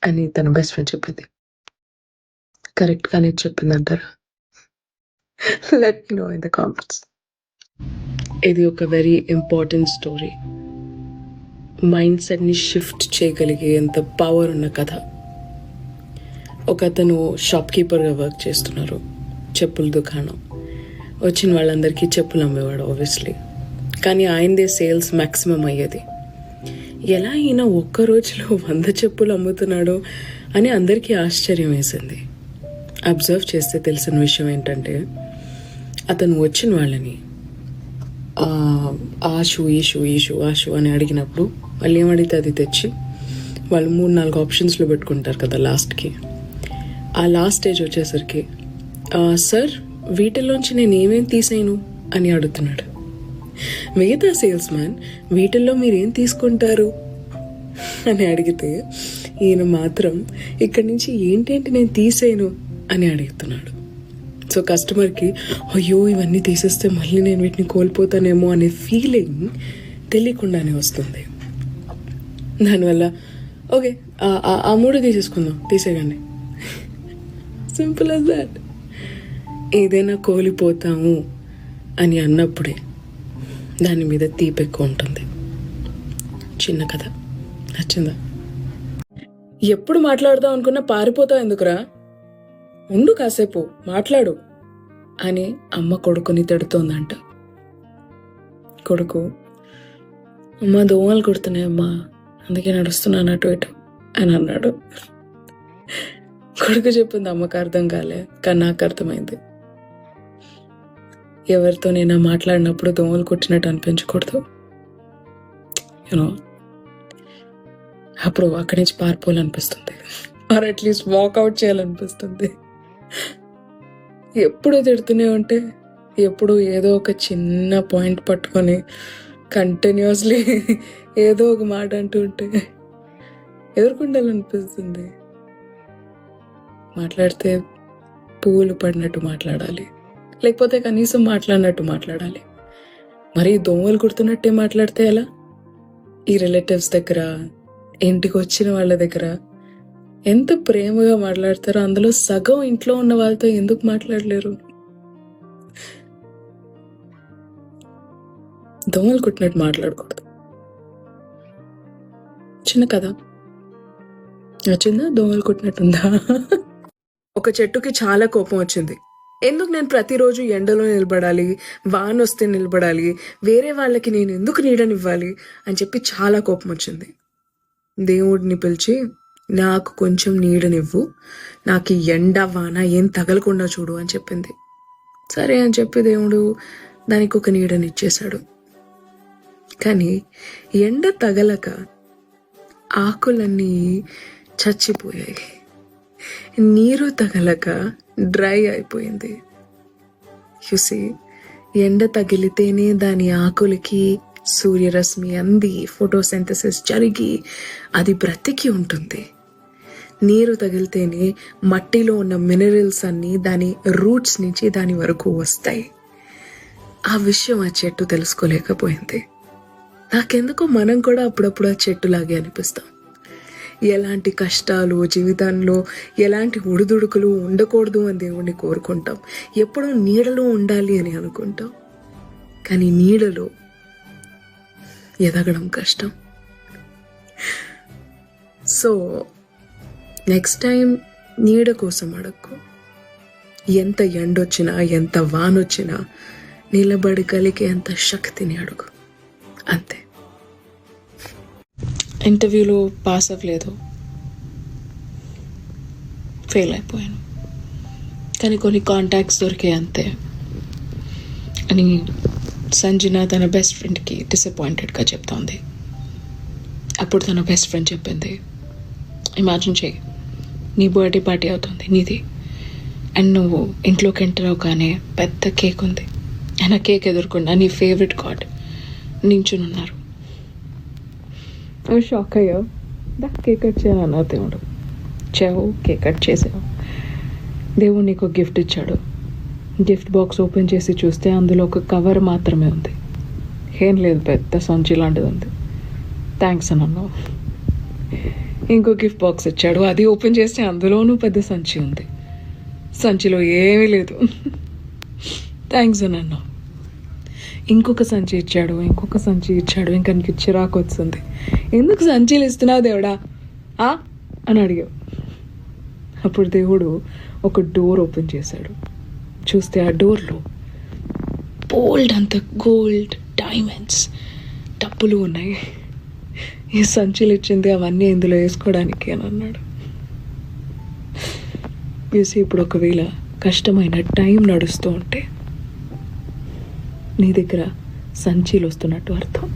అని తన బెస్ట్ ఫ్రెండ్ చెప్పింది. కరెక్ట్ గానే చెప్పిందంటారా? Let me know in the comments. ఇది ఒక వెరీ ఇంపార్టెంట్ స్టోరీ. మైండ్ సెట్ని షిఫ్ట్ చేయగలిగేంత పవర్ ఉన్న కథ. ఒక అతను షాప్ కీపర్గా వర్క్ చేస్తున్నారు, చెప్పుల దుకాణం. వచ్చిన వాళ్ళందరికీ చెప్పులు అమ్మేవాడు ఆబ్వియస్లీ, కానీ ఆయనదే సేల్స్ మ్యాక్సిమం అయ్యేది. ఎలా అయినా ఒక్క రోజులో 100 చెప్పులు అమ్ముతున్నాడో అని అందరికీ ఆశ్చర్యం వేసింది. అబ్జర్వ్ చేస్తే తెలిసిన విషయం ఏంటంటే, అతను వచ్చిన వాళ్ళని ఆ షూ, ఈ షూ, ఈ షూ, ఆ షూ అని అడిగినప్పుడు వాళ్ళు ఏమడిగితే అది తెచ్చి వాళ్ళు 3-4 ఆప్షన్స్లో పెట్టుకుంటారు కదా లాస్ట్కి. ఆ లాస్ట్ స్టేజ్ వచ్చేసరికి, సార్ వీటిల్లోంచి నేను ఏమేం తీసేయను అని అడుగుతున్నాడు. మిగతా సేల్స్ మ్యాన్ వీటిల్లో మీరేం తీసుకుంటారు అని అడిగితే, ఈయన మాత్రం ఇక్కడి నుంచి ఏంటేంటి నేను తీసేయను అని అడుగుతున్నాడు. సో కస్టమర్కి అయ్యో ఇవన్నీ తీసేస్తే మళ్ళీ నేను వీటిని కోల్పోతానేమో అనే ఫీలింగ్ తెలియకుండానే వస్తుంది. దానివల్ల ఓకే ఆ 3 తీసేసుకుందాం, తీసేయండి, సింపుల్ as దాట్. ఏదైనా కోల్పోతాము అని అన్నప్పుడే దాని మీద తీపి ఎక్కువ ఉంటుంది. చిన్న కథ నచ్చిందా? ఎప్పుడు మాట్లాడదాం అనుకున్నా పారిపోతావు ఎందుకురా, ఉండు కాసేపు మాట్లాడు అని అమ్మ కొడుకుని తిడుతోందంట. కొడుకు, అమ్మ దోమలు కుడుతున్నాయమ్మా, అందుకే నడుస్తున్నాను అటు ఇటు అని అన్నాడు. కొడుకు చెప్పింది అమ్మకు అర్థం కాలే, కానీ నాకు అర్థమైంది. ఎవరితో నేను మాట్లాడినప్పుడు దోమలు కుట్టినట్టు అనిపించకూడదు, యూనో. అప్పుడు అక్కడి నుంచి పారిపోవాలనిపిస్తుంది, ఆర్ అట్లీస్ట్ వాకౌట్ చేయాలనిపిస్తుంది. ఎప్పుడు తిడుతూనే ఉంటే, ఎప్పుడు ఏదో ఒక చిన్న పాయింట్ పట్టుకొని కంటిన్యూస్లీ ఏదో ఒక మాట అంటూ ఉంటే ఎదుర్కొండాలనిపిస్తుంది. మాట్లాడితే పువ్వులు పడినట్టు మాట్లాడాలి, లేకపోతే కనీసం మాట్లాడినట్టు మాట్లాడాలి. మరి దోమలు కుడుతున్నట్టే మాట్లాడితే ఎలా? ఈ రిలేటివ్స్ దగ్గర, ఇంటికి వచ్చిన వాళ్ళ దగ్గర ఎంత ప్రేమగా మాట్లాడతారో అందులో సగం ఇంట్లో ఉన్న వాళ్ళతో ఎందుకు మాట్లాడలేరు? దోమలు కుట్టినట్టు మాట్లాడకూడదు. చిన్న కథ నచ్చిందా? దోమలు కుట్టినట్టుందా? ఒక చెట్టుకి చాలా కోపం వచ్చింది. ఎందుకు నేను ప్రతిరోజు ఎండలో నిలబడాలి, వాన వస్తే నిలబడాలి, వేరే వాళ్ళకి నేను ఎందుకు నీడనివ్వాలి అని చెప్పి చాలా కోపం వచ్చింది. దేవుడిని పిలిచి, నాకు కొంచెం నీడనివ్వు, నాకు ఎండ వాన ఏం తగలకుండా చూడు అని చెప్పింది. సరే అని చెప్పి దేవుడు దానికి ఒక నీడనిచ్చేశాడు. కానీ ఎండ తగలక ఆకులన్నీ చచ్చిపోయాయి, నీరు తగలక డ్రై అయిపోయింది. చూసి, ఎండ తగిలితేనే దాని ఆకులకి సూర్యరశ్మి అంది, ఫోటోసింథసిస్ జరిగి అది బ్రతికి ఉంటుంది. నీరు తగిలితేనే మట్టిలో ఉన్న మినరల్స్ అన్నీ దాని రూట్స్ నుంచి దాని వరకు వస్తాయి. ఆ విషయం ఆ చెట్టు తెలుసుకోలేకపోయింది. నాకెందుకో మనం కూడా అప్పుడప్పుడు ఆ చెట్టులాగే అనిపిస్తాం. ఎలాంటి కష్టాలు జీవితంలో, ఎలాంటి ఉడుదుడుకులు ఉండకూడదు అని దేవుణ్ణి కోరుకుంటాం. ఎప్పుడూ నీడలో ఉండాలి అని అనుకుంటాం. కానీ నీడలో ఎదగడం కష్టం. సో నెక్స్ట్ టైం నీడ కోసం అడక్కు. ఎంత ఎండొచ్చినా, ఎంత వానొచ్చినా నిలబడగలిగే అంత శక్తిని అడుగు, అంతే. ఇంటర్వ్యూలో పాస్ అవ్వలేదు, ఫెయిల్ అయిపోయాను, కానీ కొన్ని కాంటాక్ట్స్ దొరికాయి అంతే అని సంజన తన బెస్ట్ ఫ్రెండ్కి డిసప్పాయింటెడ్గా చెప్తోంది. అప్పుడు తన బెస్ట్ ఫ్రెండ్ చెప్పింది, ఇమాజిన్ చేయి, నీ బర్త్డే పార్టీ అవుతుంది నీది, అండ్ నువ్వు ఇంట్లోకి ఎంటర్ అవగానే పెద్ద కేక్ ఉంది, అండ్ ఆ కేక్ ఎదుర్కొండా నీ ఫేవరెట్ గాడ్ నించుని ఉన్నారు. షాక్ అయ్యావు, దా కేక్ కట్ చేయాలి అన్నారు దేవుడు. చేవు, కేక్ కట్ చేసావు. దేవుడు నీకు గిఫ్ట్ ఇచ్చాడు. గిఫ్ట్ బాక్స్ ఓపెన్ చేసి చూస్తే అందులో ఒక కవర్ మాత్రమే ఉంది, ఏం లేదు, పెద్ద సంచి లాంటిది ఉంది. థ్యాంక్స్ అని అన్నావు. ఇంకో గిఫ్ట్ బాక్స్ ఇచ్చాడు, అది ఓపెన్ చేస్తే అందులోనూ పెద్ద సంచి ఉంది, సంచిలో ఏమీ లేదు. థ్యాంక్స్ అని అన్నావు. ఇంకొక సంచి ఇచ్చాడు, ఇంకొక సంచి ఇచ్చాడు, ఇంకా నీకు చిరాకు వచ్చింది. ఎందుకు సంచీలు ఇస్తున్నావు దేవుడా అని అడిగావు. అప్పుడు దేవుడు ఒక డోర్ ఓపెన్ చేశాడు. చూస్తే ఆ డోర్లో బోల్డ్ అంత గోల్డ్, డైమండ్స్, డబ్బులు ఉన్నాయి. ఈ సంచులు ఇచ్చింది అవన్నీ ఇందులో వేసుకోవడానికి అని అన్నాడు. చూసి ఇప్పుడు ఒకవేళ కష్టమైన టైం నడుస్తూ ఉంటే నీ దగ్గర సంచీలు వస్తున్నట్టు అర్థం.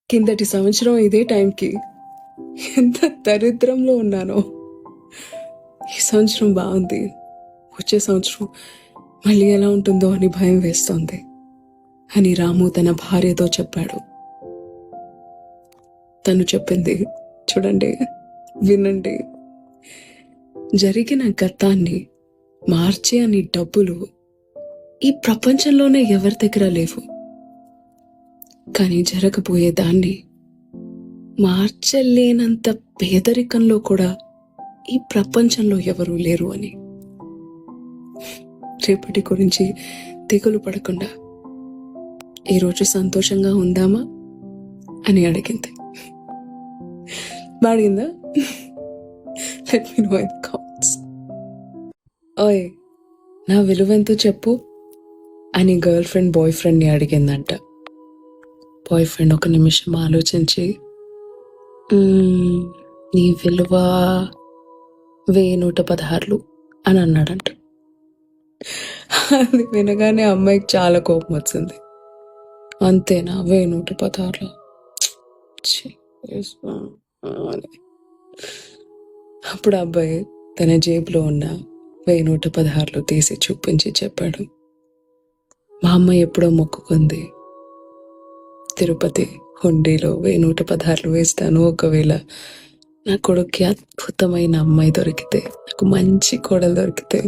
కిందటి సంవత్సరం ఇదే టైంకి ఎంత దరిద్రంలో ఉన్నానో, ఈ సంవత్సరం బాగుంది, వచ్చే సంవత్సరం మళ్ళీ ఎలా ఉంటుందో అని భయం వేస్తోంది అని రాము తన భార్యతో చెప్పాడు. తను చెప్పింది చూడండి, వినండి, జరిగిన గతాన్ని మార్చే అని డబ్బులు ఈ ప్రపంచంలోనే ఎవరి దగ్గర లేవు, కానీ జరగబోయే దాన్ని మార్చలేనంత పేదరికంలో కూడా ఈ ప్రపంచంలో ఎవరూ లేరు అని. రేపటి గురించి దిగులు పడకుండా ఈరోజు సంతోషంగా ఉందామా అని అడిగింది. బాడిందా? Let me know in the comments. ఓయ్, నా విలువెంతో చెప్పు అని గర్ల్ ఫ్రెండ్ బాయ్ ఫ్రెండ్ని అడిగిందంట. బాయ్ ఫ్రెండ్ ఒక నిమిషం ఆలోచించి, నీ విలువ 1116 అని అన్నాడంట. అది వినగానే అమ్మాయికి చాలా కోపం వచ్చింది. అంతేనా, 1116? అప్పుడు అబ్బాయి తన జేబులో ఉన్న 1116 తీసి చూపించి చెప్పాడు, మా అమ్మ ఎప్పుడో మొక్కుకుంది, తిరుపతి హుండీలో 1116 వేస్తాను, ఒకవేళ నా కొడుక్కి అద్భుతమైన అమ్మాయి దొరికితే, నాకు మంచి కోడలు దొరికితే,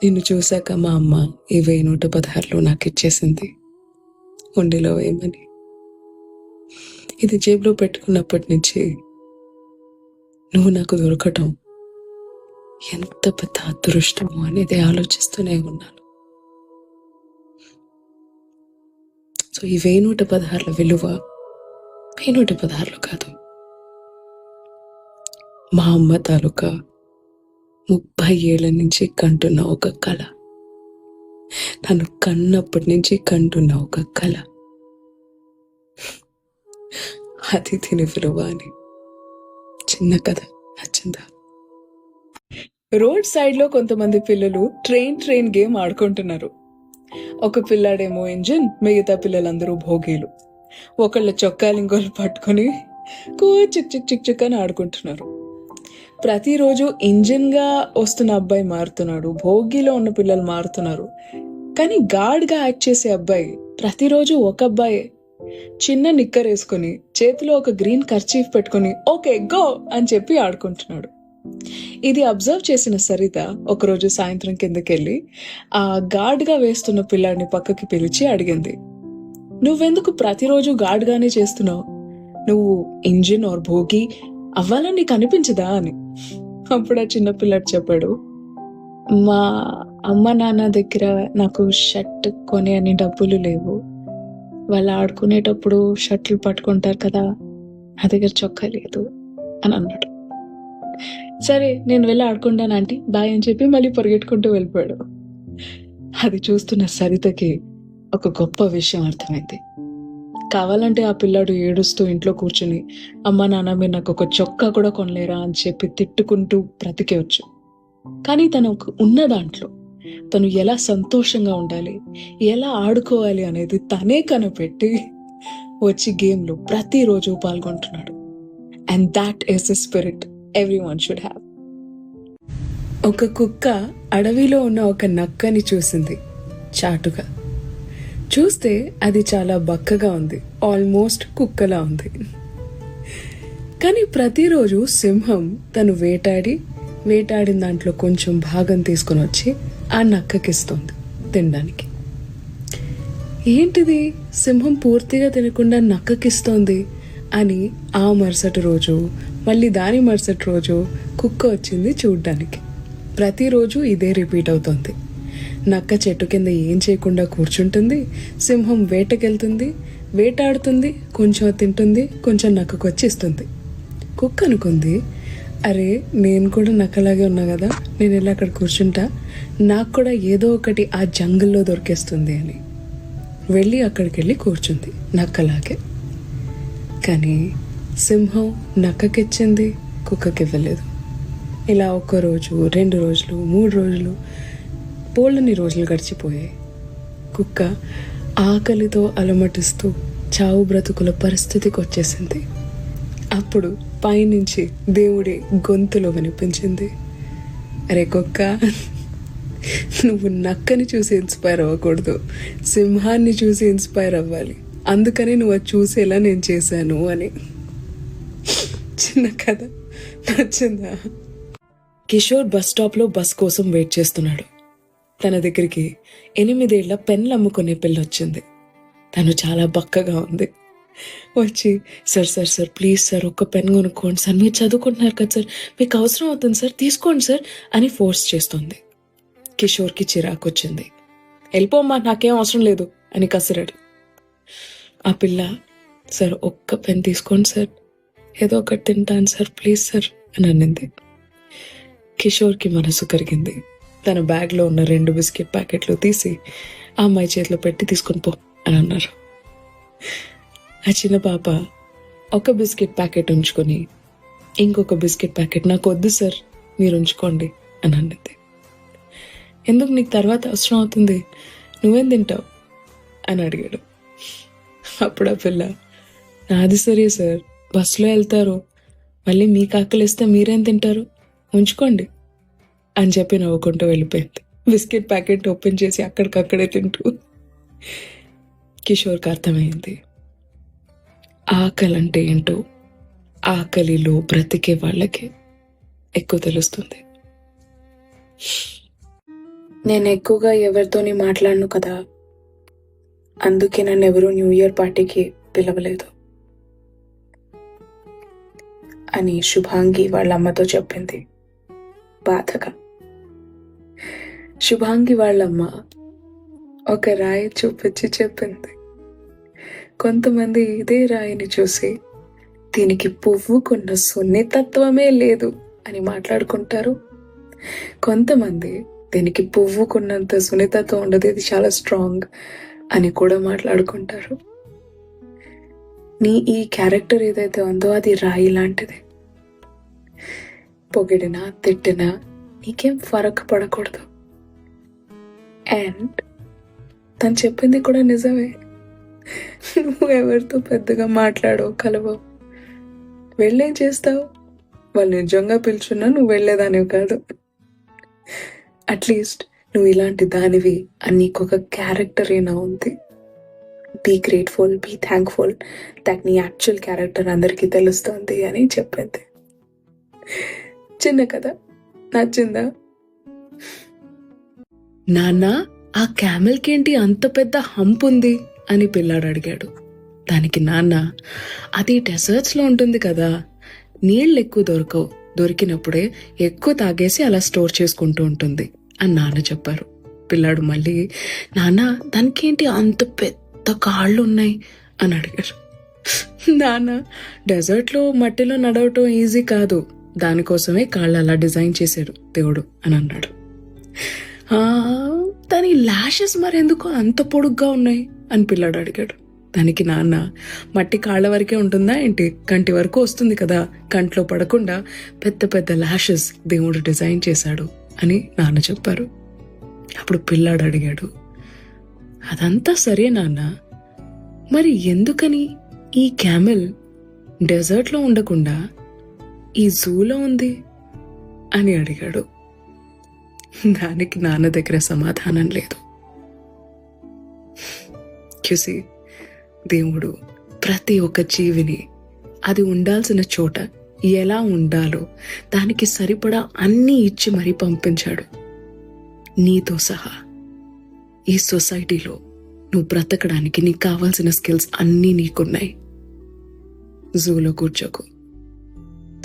నిన్ను చూశాక మా అమ్మ ఈ 1116 నాకు ఇచ్చేసింది హుండీలో వేయమని. ఇది జేబులో పెట్టుకున్నప్పటి నుంచి నువ్వు నాకు దొరకటం ఎంత పెద్ద అదృష్టమో అనేది ఆలోచిస్తూనే ఉన్నాను. సో ఈ 1116 విలువ 1116 కాదు, మా అమ్మ తాలూకా 30 ఏళ్ల నుంచి కంటున్న ఒక కళ, నన్ను కన్నప్పటి నుంచి కంటున్న ఒక కళ, అది దీని విలువ అని. చిన్న కథ నచ్చిందా? రోడ్ సైడ్ లో కొంతమంది పిల్లలు ట్రైన్ గేమ్ ఆడుకుంటున్నారు. ఒక పిల్లాడేమో ఇంజిన్, మిగతా పిల్లలందరూ భోగీలు. ఒకళ్ళ చొక్కాలు ఇంకోళ్ళు పట్టుకొని చిక్ చిక్ చిక్ చిక్ అని ఆడుకుంటున్నారు. ప్రతిరోజు ఇంజిన్ గా వస్తున్న అబ్బాయి మారుతున్నాడు, భోగిలో ఉన్న పిల్లలు మారుతున్నారు, కానీ గార్డ్ గా యాక్ట్ చేసే అబ్బాయి ప్రతిరోజు ఒక అబ్బాయే, చిన్న నిక్కర్ వేసుకుని చేతిలో ఒక గ్రీన్ కర్చీఫ్ పెట్టుకుని ఓకే గో అని చెప్పి ఆడుకుంటున్నాడు. ఇది అబ్జర్వ్ చేసిన సరిత ఒకరోజు సాయంత్రం కిందకెళ్ళి ఆ గార్డ్ గా వేస్తున్న పిల్లాడిని పక్కకి పిలిచి అడిగింది, నువ్వెందుకు ప్రతిరోజు గాడ్గానే చేస్తున్నావు? నువ్వు ఇంజిన్ ఆర్ భోగి అవ్వాలని నీకు అనిపించదా అని. అప్పుడు ఆ చిన్నపిల్లడు చెప్పాడు, మా అమ్మ నాన్న దగ్గర నాకు షర్ట్ కొని అని డబ్బులు లేవు. వాళ్ళు ఆడుకునేటప్పుడు షర్ట్లు పట్టుకుంటారు కదా, నా దగ్గర చొక్కా లేదు అని అన్నాడు. సరే నేను వెళ్ళి ఆడుకుంటాను ఆంటీ, బాయ్ అని చెప్పి మళ్ళీ పరిగెట్టుకుంటూ వెళ్ళిపోయాడు. అది చూస్తున్న సరితకి ఒక గొప్ప విషయం అర్థమైంది. కావాలంటే ఆ పిల్లాడు ఏడుస్తూ ఇంట్లో కూర్చుని, అమ్మ నాన్న మీరు నాకు ఒక చొక్కా కూడా కొనలేరా అని చెప్పి తిట్టుకుంటూ బ్రతికేవచ్చు. కానీ తనకు ఉన్న దాంట్లో తను ఎలా సంతోషంగా ఉండాలి, ఎలా ఆడుకోవాలి అనేది తనే కనిపెట్టి వచ్చి గేమ్లో ప్రతిరోజు పాల్గొంటున్నాడు. And that is the spirit everyone should have. ఒక కుక్క అడవిలో ఉన్న ఒక నక్కని చూసింది చాటుగా. చూస్తే అది చాలా బక్కగా ఉంది, ఆల్మోస్ట్ కుక్కలా ఉంది. కానీ ప్రతిరోజు సింహం తను వేటాడిన దాంట్లో కొంచెం భాగం తీసుకుని వచ్చి ఆ నక్కకిస్తుంది తినడానికి. ఏంటిది, సింహం పూర్తిగా తినకుండా నక్కకిస్తోంది అని ఆ మరుసటి రోజు, మళ్ళీ దాని మరుసటి రోజు కుక్క వచ్చింది చూడ్డానికి. ప్రతిరోజు ఇదే రిపీట్ అవుతుంది. నక్క చెట్టు కింద ఏం చేయకుండా కూర్చుంటుంది, సింహం వేటకెళ్తుంది, వేటాడుతుంది, కొంచెం తింటుంది, కొంచెం నక్కకు వచ్చి ఇస్తుంది. కుక్క అనుకుంది, అరే నేను కూడా నక్కలాగే ఉన్నా కదా, నేను వెళ్ళి అక్కడ కూర్చుంటా, నాకు కూడా ఏదో ఒకటి ఆ జంగల్లో దొరికేస్తుంది అని వెళ్ళి అక్కడికి వెళ్ళి కూర్చుంది నక్కలాగే. కానీ సింహం నక్కకిచ్చింది, కుక్కకి ఇవ్వలేదు. ఇలా 1 రోజు, 2 రోజులు, 3 రోజులు, పోళ్ళని రోజులు గడిచిపోయాయి. కుక్క ఆకలితో అలమటిస్తూ చావు బ్రతుకుల పరిస్థితికి వచ్చేసింది. అప్పుడు పైనుంచి దేవుడి గొంతులో వినిపించింది, అరే కుక్క, నువ్వు నక్కని చూసి ఇన్స్పైర్ అవ్వకూడదు, సింహాన్ని చూసి ఇన్స్పైర్ అవ్వాలి, అందుకని నువ్వు అది చూసేలా నేను చేశాను అని. చిన్న కథ నచ్చిందా? కిషోర్ బస్ స్టాప్లో బస్ కోసం వెయిట్ చేస్తున్నాడు. తన దగ్గరికి 8 ఏళ్ల పెన్లు అమ్ముకునే పిల్ల వచ్చింది. తను చాలా బక్కగా ఉంది. వచ్చి, sir sir sir please sir ఒక్క పెన్ కొనుక్కోండి సార్, మీరు చదువుకుంటున్నారు కదా సార్, మీకు అవసరం అవుతుంది సార్, తీసుకోండి సార్ అని ఫోర్స్ చేస్తుంది. కిషోర్కి చిరాకు వచ్చింది. వెళ్ళిపోమ్మా, నాకేం అవసరం లేదు అని కసిరాడు. ఆ పిల్ల, సార్ ఒక్క పెన్ తీసుకోండి సార్, ఏదో ఒకటి తింటాను సార్ ప్లీజ్ సార్ అని అనింది. కిషోర్కి మనసు కరిగింది. తన బ్యాగ్లో ఉన్న 2 బిస్కెట్ ప్యాకెట్లు తీసి ఆ అమ్మాయి చేతిలో పెట్టి తీసుకొని పో అని అన్నారు. ఆ చిన్న పాప ఒక బిస్కెట్ ప్యాకెట్ ఉంచుకొని, ఇంకొక బిస్కెట్ ప్యాకెట్ నాకు వద్దు సార్ మీరు ఉంచుకోండి అని అన్నది. ఎందుకు, నీకు తర్వాత అవసరం అవుతుంది, నువ్వేం తింటావు అని అడిగాడు. అప్పుడు ఆ పిల్ల, నాది సరే సార్, బస్సులో వెళ్తారు, మళ్ళీ మీకు ఆకలిస్తే మీరేం తింటారు, ఉంచుకోండి అని చెప్పి నవ్వుకుంటూ వెళ్ళిపోయింది. బిస్కెట్ ప్యాకెట్ ఓపెన్ చేసి అక్కడికక్కడే తింటూ. కిషోర్కి అర్థమైంది ఆకలి అంటే ఏంటో ఆకలిలో బ్రతికే వాళ్ళకి ఎక్కువ తెలుస్తుంది. నేను ఎక్కువగా ఎవరితోని మాట్లాడను కదా, అందుకే నన్ను ఎవరూ న్యూ ఇయర్ పార్టీకి పిలవలేదు అని శుభాంగి వాళ్ళ అమ్మతో చెప్పింది బాధగా. శుభాంగి వాళ్ళమ్మ ఒక రాయి చూపించి చెప్పింది, కొంతమంది ఇదే రాయిని చూసి దీనికి పువ్వుకున్న సున్నితత్వమే లేదు అని మాట్లాడుకుంటారు, కొంతమంది దీనికి పువ్వుకున్నంత సున్నితత్వం ఉండదు, ఇది చాలా స్ట్రాంగ్ అని కూడా మాట్లాడుకుంటారు. నీ ఈ క్యారెక్టర్ ఏదైతే ఉందో అది రాయి లాంటిది. పొగిడినా తిట్టినా నీకేం ఫరక్ పడకూడదు. అండ్ తను చెప్పింది కూడా నిజమే. నువ్వు ఎవరితో పెద్దగా మాట్లాడవు, కలవవు, వెళ్ళేం చేస్తావు, వాళ్ళు నిజంగా పిలుచున్నా నువ్వు వెళ్ళేదానివి కాదు. అట్లీస్ట్ నువ్వు ఇలాంటి దానివి అని నీకొక క్యారెక్టర్ అయినా ఉంది. Be grateful, be thankful that నీ యాక్చువల్ క్యారెక్టర్ అందరికీ తెలుస్తుంది అని చెప్పింది. చిన్న కథ నచ్చిందా? నాన్న, ఆ క్యామెల్కి ఏంటి అంత పెద్ద హంప్ ఉంది అని పిల్లాడు అడిగాడు. దానికి నాన్న, అది డెజర్ట్స్లో ఉంటుంది కదా, నీళ్ళు ఎక్కువ దొరకవు, దొరికినప్పుడే ఎక్కువ తాగేసి అలా స్టోర్ చేసుకుంటూ ఉంటుంది అని నాన్న చెప్పారు. పిల్లాడు మళ్ళీ, నాన్న దానికేంటి అంత పెద్ద కాళ్ళు ఉన్నాయి అని అడిగారు. నాన్న, డెజర్ట్లో మట్టిలో నడవటం ఈజీ కాదు, దానికోసమే కాళ్ళు అలా డిజైన్ చేశాడు దేవుడు అని అన్నాడు. దాని ల్యాషెస్ మరెందుకు అంత పొడుగ్గా ఉన్నాయి అని పిల్లాడు అడిగాడు. దానికి నాన్న, మట్టి కాళ్ళ వరకే ఉంటుందా ఏంటి, కంటి వరకు వస్తుంది కదా, కంట్లో పడకుండా పెద్ద పెద్ద ల్యాషెస్ దేవుడు డిజైన్ చేశాడు అని నాన్న చెప్పారు. అప్పుడు పిల్లాడు అడిగాడు, అదంతా సరే నాన్న, మరి ఎందుకని ఈ క్యామెల్ డెజర్ట్లో ఉండకుండా ఈ జూలో ఉంది అని అడిగాడు. దానికి నాన్న దగ్గర సమాధానం లేదు. చూసి, దేవుడు ప్రతి ఒక్క జీవిని అది ఉండాల్సిన చోట ఎలా ఉండాలో దానికి సరిపడా అన్నీ ఇచ్చి మరీ పంపించాడు. నీతో సహా ఈ సొసైటీలో నువ్వు బ్రతకడానికి నీకు కావాల్సిన స్కిల్స్ అన్నీ నీకున్నాయి. జూలో కూర్చోకు,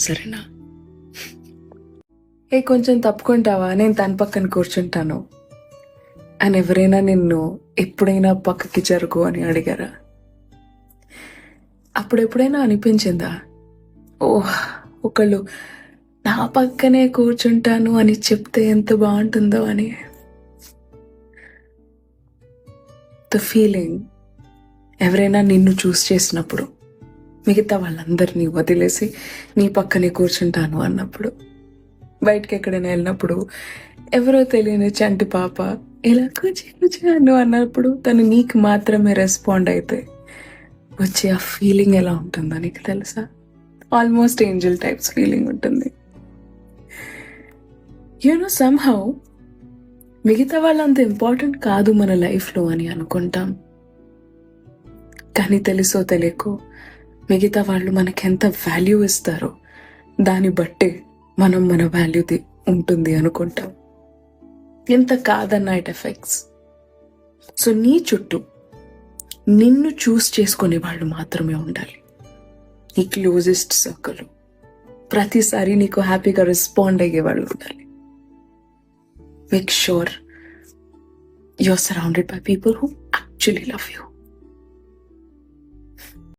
సరేనా? కొంచెం తప్పుకుంటావా, నేను తన పక్కన కూర్చుంటాను అని ఎవరైనా నిన్ను ఎప్పుడైనా పక్కకి జరుగు అని అడిగారా? అప్పుడెప్పుడైనా అనిపించిందా, ఒకళ్ళు నా పక్కనే కూర్చుంటాను అని చెప్తే ఎంత బాగుంటుందో అని? ద ఫీలింగ్ ఎవరైనా నిన్ను చూస్ చేసినప్పుడు, మిగతా వాళ్ళందరినీ వదిలేసి నీ పక్కనే కూర్చుంటాను అన్నప్పుడు, బయటకి ఎక్కడైనా వెళ్ళినప్పుడు ఎవరో తెలియని చంటి పాప ఇలా కూర్చాను అన్నప్పుడు తను నీకు మాత్రమే రెస్పాండ్ అయితే వచ్చే ఆ ఫీలింగ్ ఎలా ఉంటుందో నీకు తెలుసా? ఆల్మోస్ట్ ఏంజల్ టైప్స్ ఫీలింగ్ ఉంటుంది. సమ్హౌ మిగతా వాళ్ళంత ఇంపార్టెంట్ కాదు మన లైఫ్లో అని అనుకుంటాం, కానీ తెలుసో తెలియకో మిగతా వాళ్ళు మనకెంత వాల్యూ ఇస్తారో దాన్ని బట్టే మనం మన వాల్యూ ఉంటుంది అనుకుంటాం. ఎంత కాదన్నా ఇట్ ఎఫెక్ట్స్. సో నీ చుట్టూ నిన్ను చూస్ చేసుకునే వాళ్ళు మాత్రమే ఉండాలి, నీ క్లోజెస్ట్ సర్కిల్. ప్రతిసారి నీకు హ్యాపీగా రెస్పాండ్ అయ్యే వాళ్ళు ఉండాలి. Make sure you are surrounded by people who actually love you.